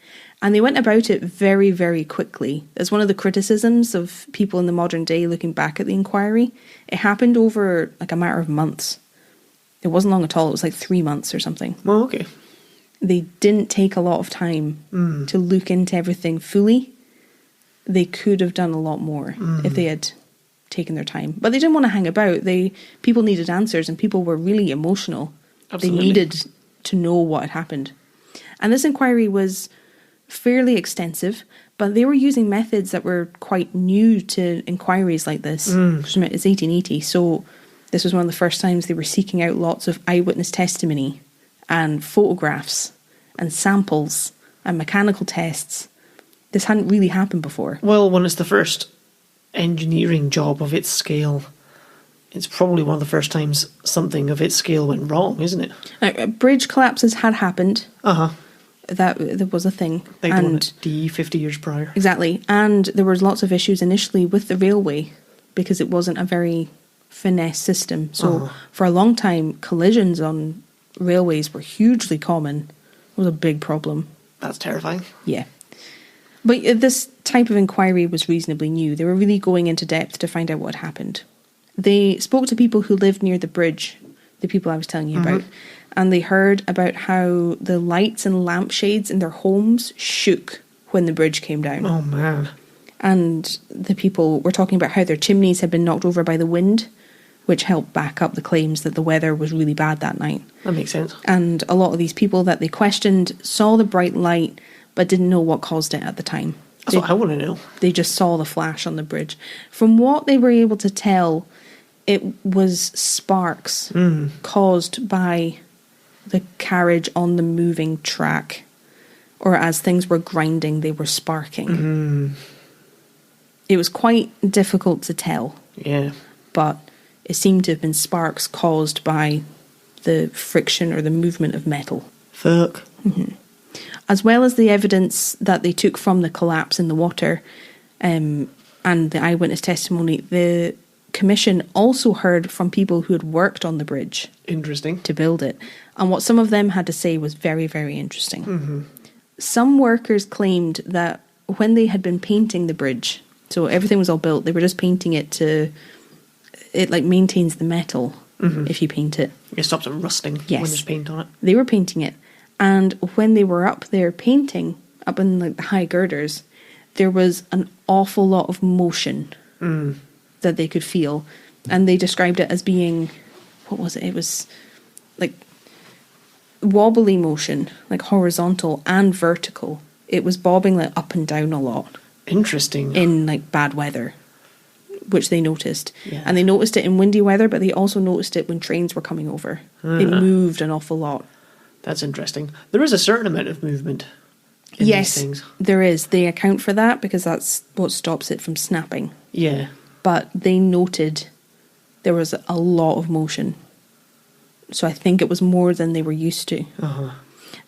And they went about it very, very quickly. As one of the criticisms of people in the modern day looking back at the inquiry, it happened over like a matter of months. It wasn't long at all. It was like 3 months or something. Well, okay. They didn't take a lot of time to look into everything fully. They could have done a lot more if they had taken their time. But they didn't want to hang about. People needed answers, and people were really emotional. Absolutely. They needed to know what had happened. And this inquiry was fairly extensive, but they were using methods that were quite new to inquiries like this. It's 1880, so this was one of the first times they were seeking out lots of eyewitness testimony and photographs and samples and mechanical tests. This hadn't really happened before. Well, when it's the first engineering job of its scale, it's probably one of the first times something of its scale went wrong, isn't it? Now, bridge collapses had happened. That was a thing. They'd done it 50 years prior. Exactly. And there was lots of issues initially with the railway because it wasn't a very finesse system. So for a long time, collisions on railways were hugely common. It was a big problem. That's terrifying. Yeah. But this type of inquiry was reasonably new. They were really going into depth to find out what happened. They spoke to people who lived near the bridge, the people I was telling you about, and they heard about how the lights and lampshades in their homes shook when the bridge came down. Oh, man. And the people were talking about how their chimneys had been knocked over by the wind, which helped back up the claims that the weather was really bad that night. That makes sense. And a lot of these people that they questioned saw the bright light, but didn't know what caused it at the time. That's what I want to know. They just saw the flash on the bridge. From what they were able to tell, it was sparks caused by the carriage on the moving track. Or as things were grinding, they were sparking. It was quite difficult to tell. Yeah. But it seemed to have been sparks caused by the friction or the movement of metal. Fuck. As well as the evidence that they took from the collapse in the water and the eyewitness testimony, the commission also heard from people who had worked on the bridge. Interesting. To build it. And what some of them had to say was very, very interesting. Some workers claimed that when they had been painting the bridge, so everything was all built, they were just painting it to... It like maintains the metal if you paint it. It stops it rusting when there's paint on it. They were painting it. And when they were up there painting, up in like the high girders, there was an awful lot of motion that they could feel. And they described it as being, what was it? It was like wobbly motion, like horizontal and vertical. It was bobbing like up and down a lot. Interesting. In like bad weather, which they noticed. Yeah. And they noticed it in windy weather, but they also noticed it when trains were coming over. It moved an awful lot. That's interesting. There is a certain amount of movement in these things. There is. They account for that because that's what stops it from snapping. Yeah. But they noted there was a lot of motion. So I think it was more than they were used to.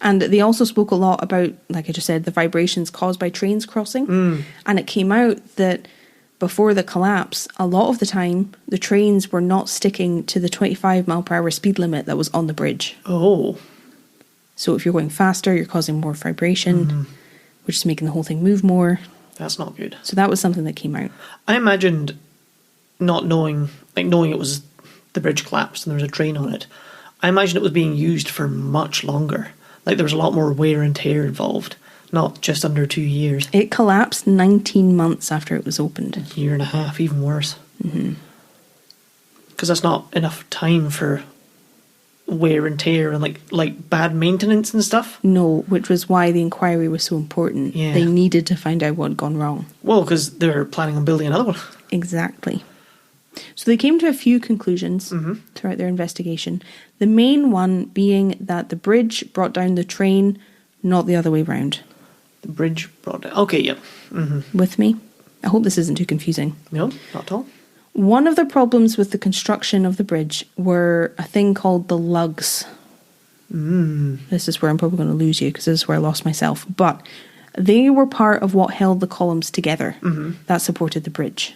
And they also spoke a lot about, like I just said, the vibrations caused by trains crossing. And it came out that before the collapse, a lot of the time, the trains were not sticking to the 25 mile per hour speed limit that was on the bridge. Oh. So if you're going faster, you're causing more vibration, which is making the whole thing move more. That's not good. So that was something that came out. I imagined not knowing, like knowing it was the bridge collapsed and there was a train on it. I imagined it was being used for much longer. Like there was a lot more wear and tear involved, not just under 2 years. It collapsed 19 months after it was opened. A year and a half, even worse. Because that's not enough time for wear and tear and like bad maintenance and stuff. No, which was why the inquiry was so important. Yeah. They needed to find out what had gone wrong. Well, because they were planning on building another one. Exactly. So they came to a few conclusions throughout their investigation. The main one being that the bridge brought down the train, not the other way round. The bridge brought down... Okay, yep. With me? I hope this isn't too confusing. No, not at all. One of the problems with the construction of the bridge were a thing called the lugs. This is where I'm probably going to lose you because this is where I lost myself. But they were part of what held the columns together that supported the bridge.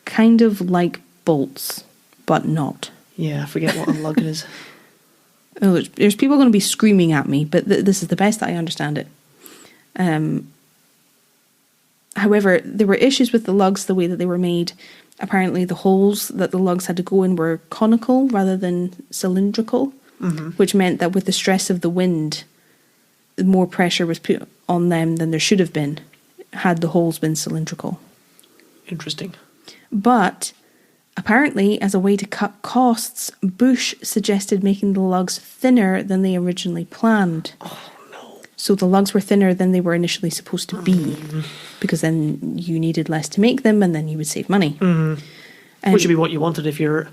Kind of like bolts, but not. Yeah, I forget what a lug is. Oh, there's people going to be screaming at me, but this is the best that I understand it. However, there were issues with the lugs, the way that they were made. Apparently, the holes that the lugs had to go in were conical rather than cylindrical, which meant that with the stress of the wind, more pressure was put on them than there should have been had the holes been cylindrical. Interesting. But apparently, as a way to cut costs, Bush suggested making the lugs thinner than they originally planned. Oh, no. So the lugs were thinner than they were initially supposed to be, because then you needed less to make them, and then you would save money. Which would be what you wanted if you're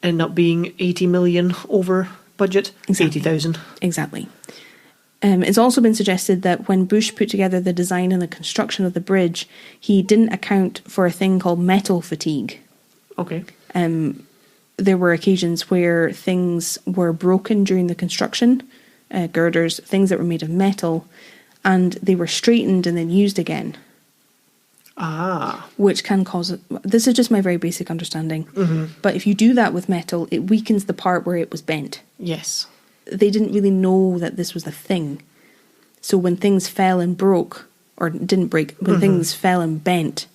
end up being 80 million over budget. Exactly. 80,000. Exactly. It's also been suggested that when Bush put together the design and the construction of the bridge, he didn't account for a thing called metal fatigue. Okay. There were occasions where things were broken during the construction, girders, things that were made of metal, and they were straightened and then used again. Ah. Which can cause... This is just my very basic understanding. But if you do that with metal, it weakens the part where it was bent. Yes. They didn't really know that this was a thing. So when things fell and broke, or didn't break, when things fell and bent,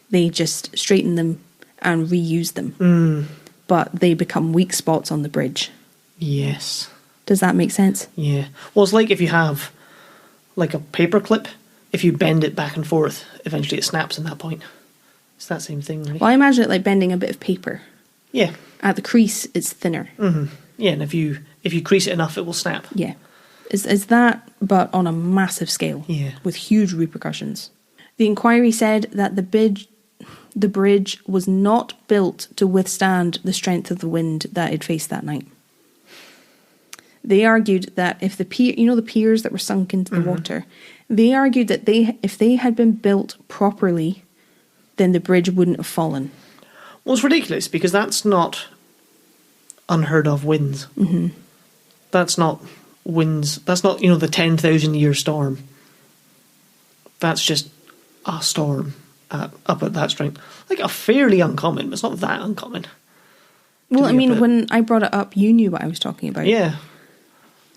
they just straightened them and reused them. But they become weak spots on the bridge. Yes. Does that make sense? Yeah. Well, it's like if you have like a paper clip, if you bend it back and forth, eventually it snaps in that point. It's that same thing, really. Well, I imagine it like bending a bit of paper. Yeah. At the crease, it's thinner. Yeah, and if you crease it enough, it will snap. Yeah. Is that, but on a massive scale. Yeah. With huge repercussions. The inquiry said that the bridge was not built to withstand the strength of the wind that it faced that night. They argued that if the piers that were sunk into the water, they argued that if they had been built properly, then the bridge wouldn't have fallen. Well, it's ridiculous because that's not unheard of winds. That's not winds. That's not, the 10,000 year storm. That's just a storm up at that strength. Like a fairly uncommon, but it's not that uncommon. Well, I mean, when I brought it up, you knew what I was talking about. Yeah.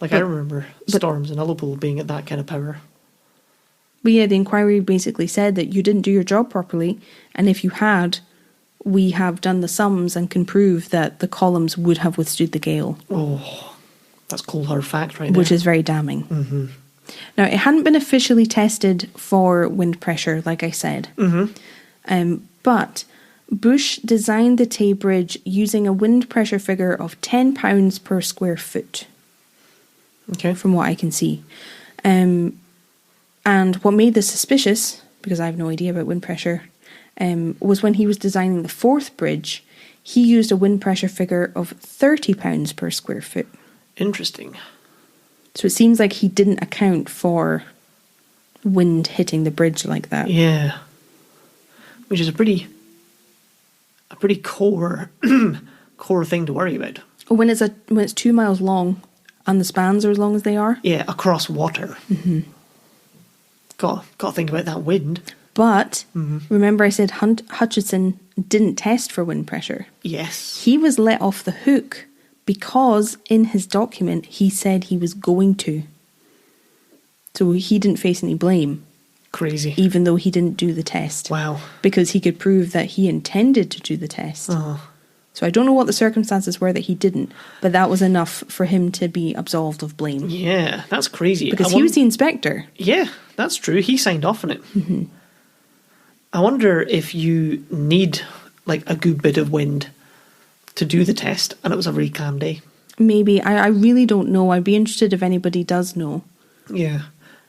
I remember storms in Liverpool being at that kind of power. But yeah, the inquiry basically said that you didn't do your job properly, and if you had, we have done the sums and can prove that the columns would have withstood the gale. Oh, that's cold hard fact right there. Which is very damning. Now, it hadn't been officially tested for wind pressure, like I said. But Bush designed the Tay Bridge using a wind pressure figure of 10 pounds per square foot. Okay. From what I can see. And what made this suspicious, because I have no idea about wind pressure, was when he was designing the fourth bridge, he used a wind pressure figure of 30 pounds per square foot. Interesting. So it seems like he didn't account for wind hitting the bridge like that. Yeah. Which is a pretty core thing to worry about. When it's 2 miles long and the spans are as long as they are. Yeah, across water. Got to think about that wind. But remember I said Hutchinson didn't test for wind pressure. Yes. He was let off the hook because in his document he said he was going to. So he didn't face any blame. Crazy. Even though he didn't do the test. Wow. Because he could prove that he intended to do the test. So I don't know what the circumstances were that he didn't, but that was enough for him to be absolved of blame. Yeah, that's crazy. Because he was the inspector. Yeah, that's true. He signed off on it. I wonder if you need like a good bit of wind to do the test, and it was a very calm day. Maybe. I really don't know. I'd be interested if anybody does know. Yeah.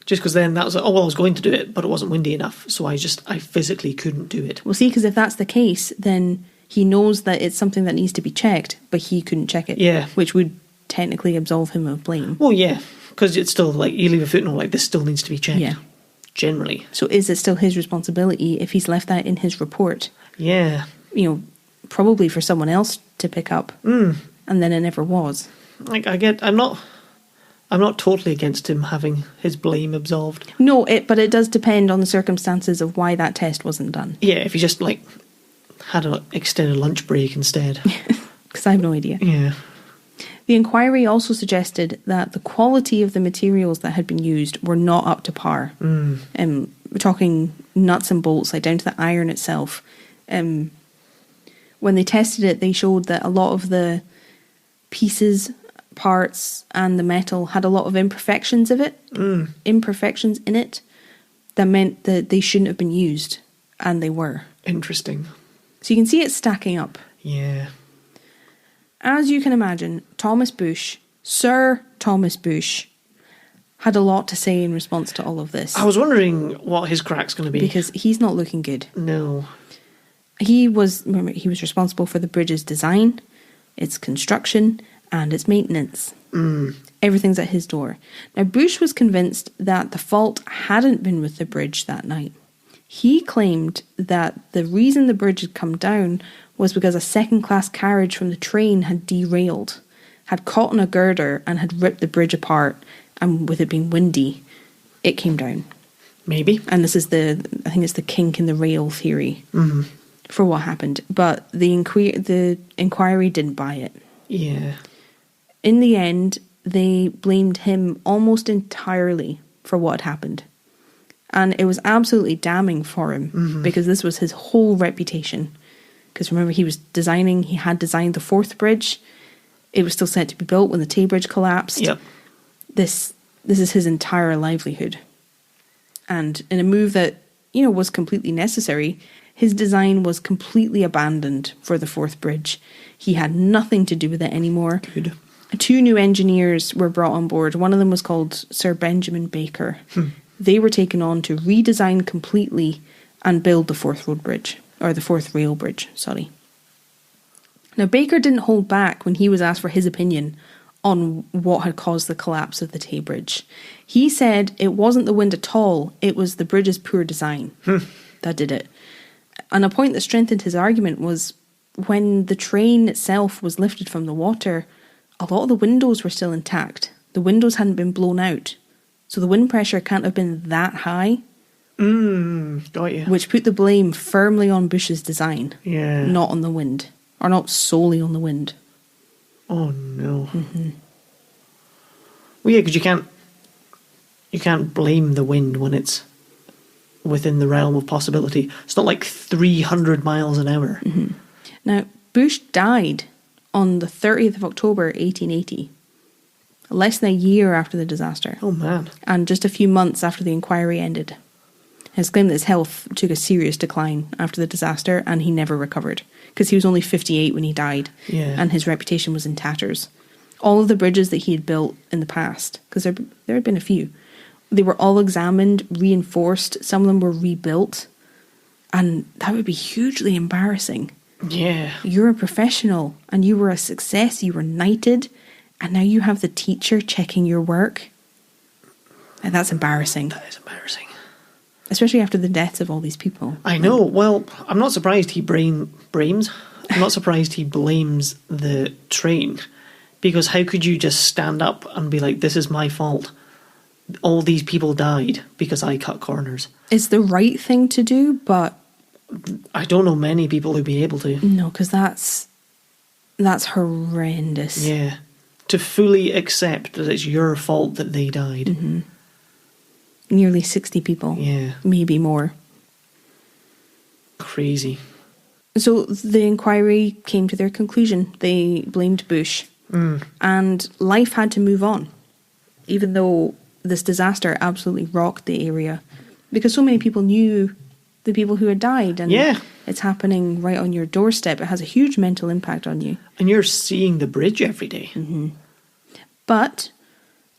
Just because then that was I was going to do it, but it wasn't windy enough, so I physically couldn't do it. Well, see, because if that's the case, then he knows that it's something that needs to be checked, but he couldn't check it. Yeah. Which would technically absolve him of blame. Well, yeah, because it's still like you leave a footnote like this still needs to be checked. Yeah. Generally. So is it still his responsibility if he's left that in his report? Yeah. Probably for someone else to pick up. And then it never was. Like I'm not I'm not totally against him having his blame absolved. No, but it does depend on the circumstances of why that test wasn't done. Yeah, if he just, like, had an extended lunch break instead. Because I have no idea. Yeah. The inquiry also suggested that the quality of the materials that had been used were not up to par. We're talking nuts and bolts, like down to the iron itself. When they tested it, they showed that a lot of the pieces, parts, and the metal had a lot of imperfections in it, that meant that they shouldn't have been used, and they were. Interesting. So you can see it stacking up. Yeah. As you can imagine, Sir Thomas Bush, had a lot to say in response to all of this. I was wondering what his crack's going to be. Because he's not looking good. No. He was responsible for the bridge's design, its construction, and its maintenance. Everything's at his door. Now, Bush was convinced that the fault hadn't been with the bridge that night. He claimed that the reason the bridge had come down was because a second-class carriage from the train had derailed, had caught on a girder and had ripped the bridge apart, and with it being windy, it came down. Maybe. And this is I think it's the kink in the rail theory for what happened. But the inquiry didn't buy it. Yeah. In the end, they blamed him almost entirely for what had happened. And it was absolutely damning for him because this was his whole reputation. Because remember, he had designed the fourth bridge. It was still set to be built when the Tay Bridge collapsed. Yep. This is his entire livelihood. And in a move that, was completely necessary, his design was completely abandoned for the fourth bridge. He had nothing to do with it anymore. Good. 2 new engineers were brought on board. One of them was called Sir Benjamin Baker. They were taken on to redesign completely and build the fourth rail bridge, sorry. Now, Baker didn't hold back when he was asked for his opinion on what had caused the collapse of the Tay Bridge. He said it wasn't the wind at all, it was the bridge's poor design that did it. And a point that strengthened his argument was when the train itself was lifted from the water, a lot of the windows were still intact. The windows hadn't been blown out. So the wind pressure can't have been that high. Got you. Which put the blame firmly on Bush's design. Yeah. Not on the wind. Or not solely on the wind. Oh, no. Well, yeah, because you can't blame the wind when it's within the realm of possibility. It's not like 300 miles an hour. Now, Bush died on the 30th of October, 1880. Less than a year after the disaster. Oh, man. And just a few months after the inquiry ended. His claimed that his health took a serious decline after the disaster and he never recovered. Because he was only 58 when he died. Yeah. And his reputation was in tatters. All of the bridges that he had built in the past, because there had been a few, they were all examined, reinforced. Some of them were rebuilt. And that would be hugely embarrassing. Yeah. You're a professional and you were a success. You were knighted. And now you have the teacher checking your work. And that's embarrassing. That is embarrassing. Especially after the deaths of all these people. I know. Well, I'm not surprised he blames. I'm not surprised he blames the train. Because how could you just stand up and be like, this is my fault? All these people died because I cut corners. It's the right thing to do, but... I don't know many people who'd be able to. No, because that's horrendous. Yeah. To fully accept that it's your fault that they died. Nearly 60 people. Yeah. Maybe more. Crazy. So the inquiry came to their conclusion. They blamed Bush. And life had to move on. Even though this disaster absolutely rocked the area. Because so many people knew the people who had died. And it's happening right on your doorstep. It has a huge mental impact on you. And you're seeing the bridge every day. But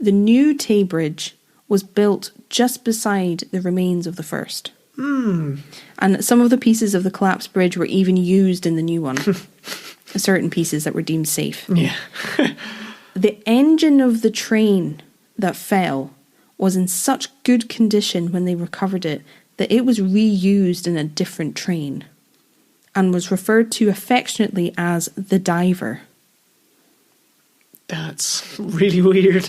the new Tay Bridge was built just beside the remains of the first. And some of the pieces of the collapsed bridge were even used in the new one. Certain pieces that were deemed safe. Yeah. The engine of the train that fell was in such good condition when they recovered it that it was reused in a different train and was referred to affectionately as the Diver. That's really weird.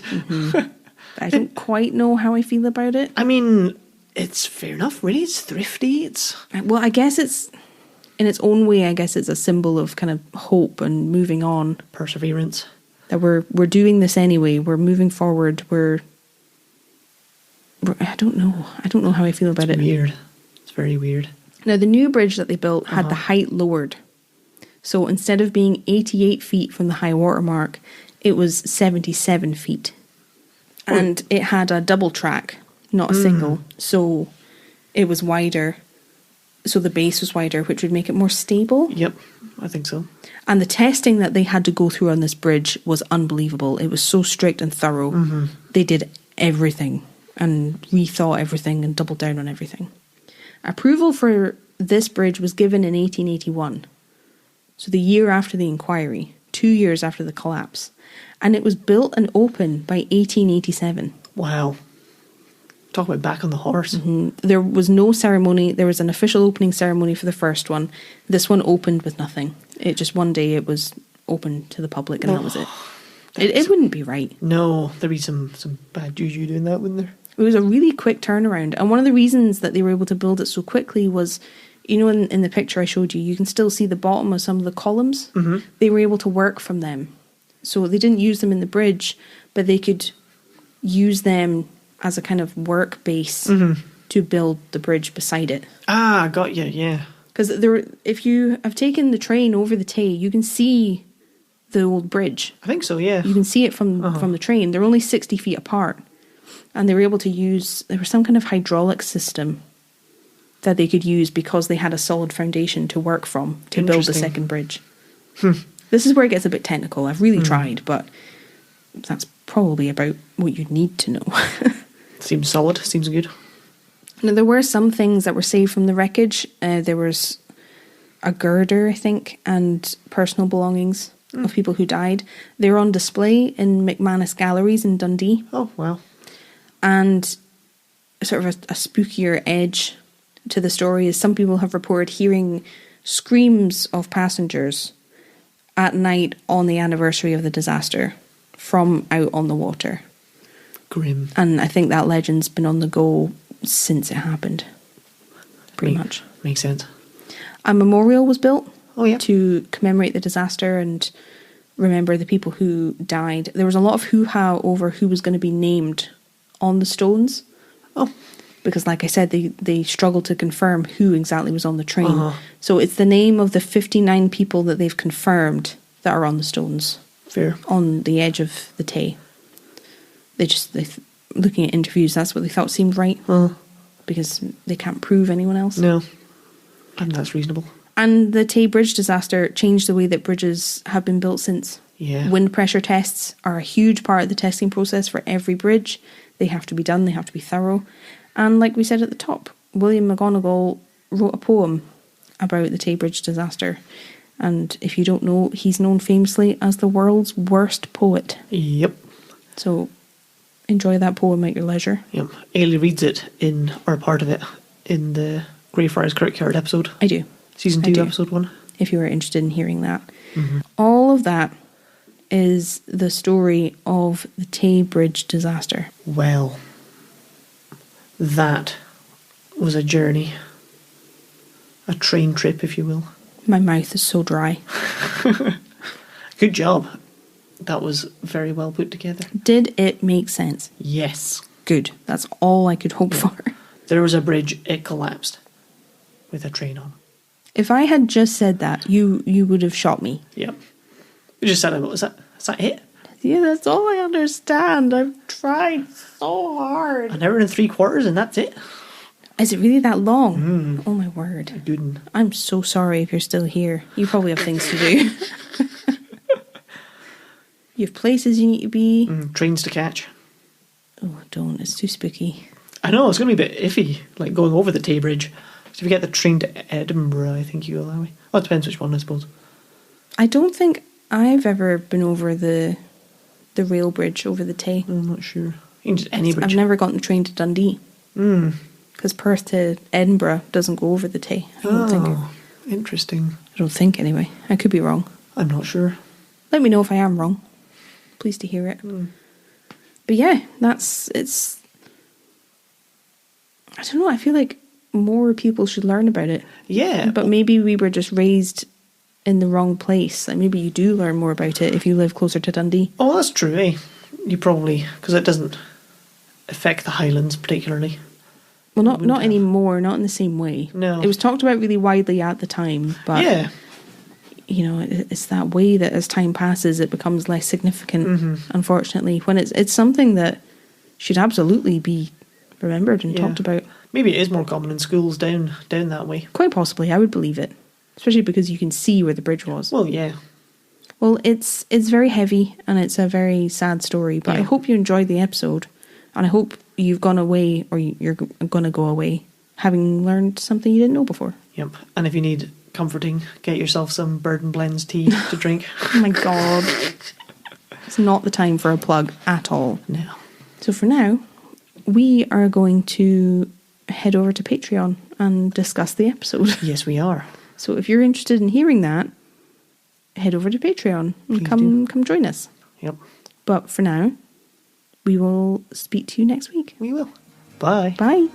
I don't quite know how I feel about it. I mean, it's fair enough, really. It's thrifty. Well, I guess it's, in its own way, I guess it's a symbol of kind of hope and moving on. Perseverance. That we're doing this anyway. We're moving forward. I don't know. I don't know how I feel about it. Weird. It's very weird. Now, the new bridge that they built had the height lowered. So instead of being 88 feet from the high water mark, it was 77 feet. And it had a double track, not a single. So it was wider. So the base was wider, which would make it more stable. Yep, I think so. And the testing that they had to go through on this bridge was unbelievable. It was so strict and thorough. They did everything and rethought everything and doubled down on everything. Approval for this bridge was given in 1881. So the year after the inquiry, 2 years after the collapse. And it was built and open by 1887. Wow. Talk about back on the horse. There was no ceremony. There was an official opening ceremony for the first one. This one opened with nothing. It just one day it was open to the public and that was it. It wouldn't be right. No, there'd be some bad juju doing that, wouldn't there? It was a really quick turnaround. And one of the reasons that they were able to build it so quickly was, you know, in the picture I showed you, you can still see the bottom of some of the columns. They were able to work from them. So they didn't use them in the bridge, but they could use them as a kind of work base to build the bridge beside it. Ah, got you, yeah. Because if you have taken the train over the Tay, you can see the old bridge. I think so, yeah. You can see it from the train. They're only 60 feet apart. And they were able to use, there was some kind of hydraulic system that they could use because they had a solid foundation to work from to build the second bridge. This is where it gets a bit technical. I've really tried, but that's probably about what you need to know. Seems solid, seems good. Now, there were some things that were saved from the wreckage. There was a girder, I think, and personal belongings of people who died. They were on display in McManus Galleries in Dundee. Oh, wow. And sort of a spookier edge to the story is some people have reported hearing screams of passengers at night on the anniversary of the disaster from out on the water. Grim. And I think that legend's been on the go since it happened. Pretty much. Makes sense. A memorial was built to commemorate the disaster and remember the people who died. There was a lot of hoo-ha over who was going to be named on the stones. Oh. Because like I said, they struggled to confirm who exactly was on the train. So it's the name of the 59 people that they've confirmed that are on the stones. Fair. On the edge of the Tay. Looking at interviews, that's what they thought seemed right. Because they can't prove anyone else. No. And that's reasonable. And the Tay Bridge disaster changed the way that bridges have been built since. Yeah. Wind pressure tests are a huge part of the testing process for every bridge. They have to be done, they have to be thorough. And like we said at the top, William McGonagall wrote a poem about the Tay Bridge disaster. And if you don't know, he's known famously as the world's worst poet. Yep. So enjoy that poem at your leisure. Yep. Eilidh reads it or part of it, in the Greyfriars Kirkyard episode. I do. Season 2, episode 1. If you are interested in hearing that. All of that is the story of the Tay Bridge disaster. Well, that was a journey. A train trip, if you will. My mouth is so dry. Good job. That was very well put together. Did it make sense? Yes. Good. That's all I could hope for. There was a bridge, it collapsed with a train on. If I had just said that, you would have shot me. Yep. You just said, is that it? Yeah, that's all I understand. I've tried so hard. An hour and 3/4 and that's it? Is it really that long? Oh my word. Good one. I'm so sorry if you're still here. You probably have things to do. You have places you need to be. Trains to catch. Oh, don't. It's too spooky. I know, it's going to be a bit iffy, like going over the Tay Bridge. So if you get the train to Edinburgh, I think you go that way. Well, it depends which one, I suppose. I don't think I've ever been over the rail bridge over the Tay. I'm not sure. You can just any bridge. I've never gotten the train to Dundee. Because Perth to Edinburgh doesn't go over the Tay. I don't think. Interesting. I don't think, anyway. I could be wrong. I'm not sure. Let me know if I am wrong. pleased to hear it. But yeah, it's... I don't know, I feel like more people should learn about it. Yeah. But maybe we were just raised in the wrong place. Like maybe you do learn more about it if you live closer to Dundee. Oh, that's true, eh? You probably... Because it doesn't affect the Highlands particularly. Well, not anymore, not in the same way. No. It was talked about really widely at the time, but... Yeah. You know, it's that way that as time passes, it becomes less significant, unfortunately, when it's something that should absolutely be remembered and talked about. Maybe it is more common in schools down that way. Quite possibly, I would believe it. Especially because you can see where the bridge was. Well, yeah. Well, it's very heavy and it's a very sad story, but I hope you enjoyed the episode, and I hope you've gone away, or you're going to go away, having learned something you didn't know before. Yep. And if you need comforting, get yourself some Bird and Blends tea to drink. Oh my god. It's not the time for a plug at all. No. So for now, we are going to head over to Patreon and discuss the episode. Yes, we are. So if you're interested in hearing that, head over to Patreon and come join us. Yep. But for now, we will speak to you next week. We will. Bye. Bye.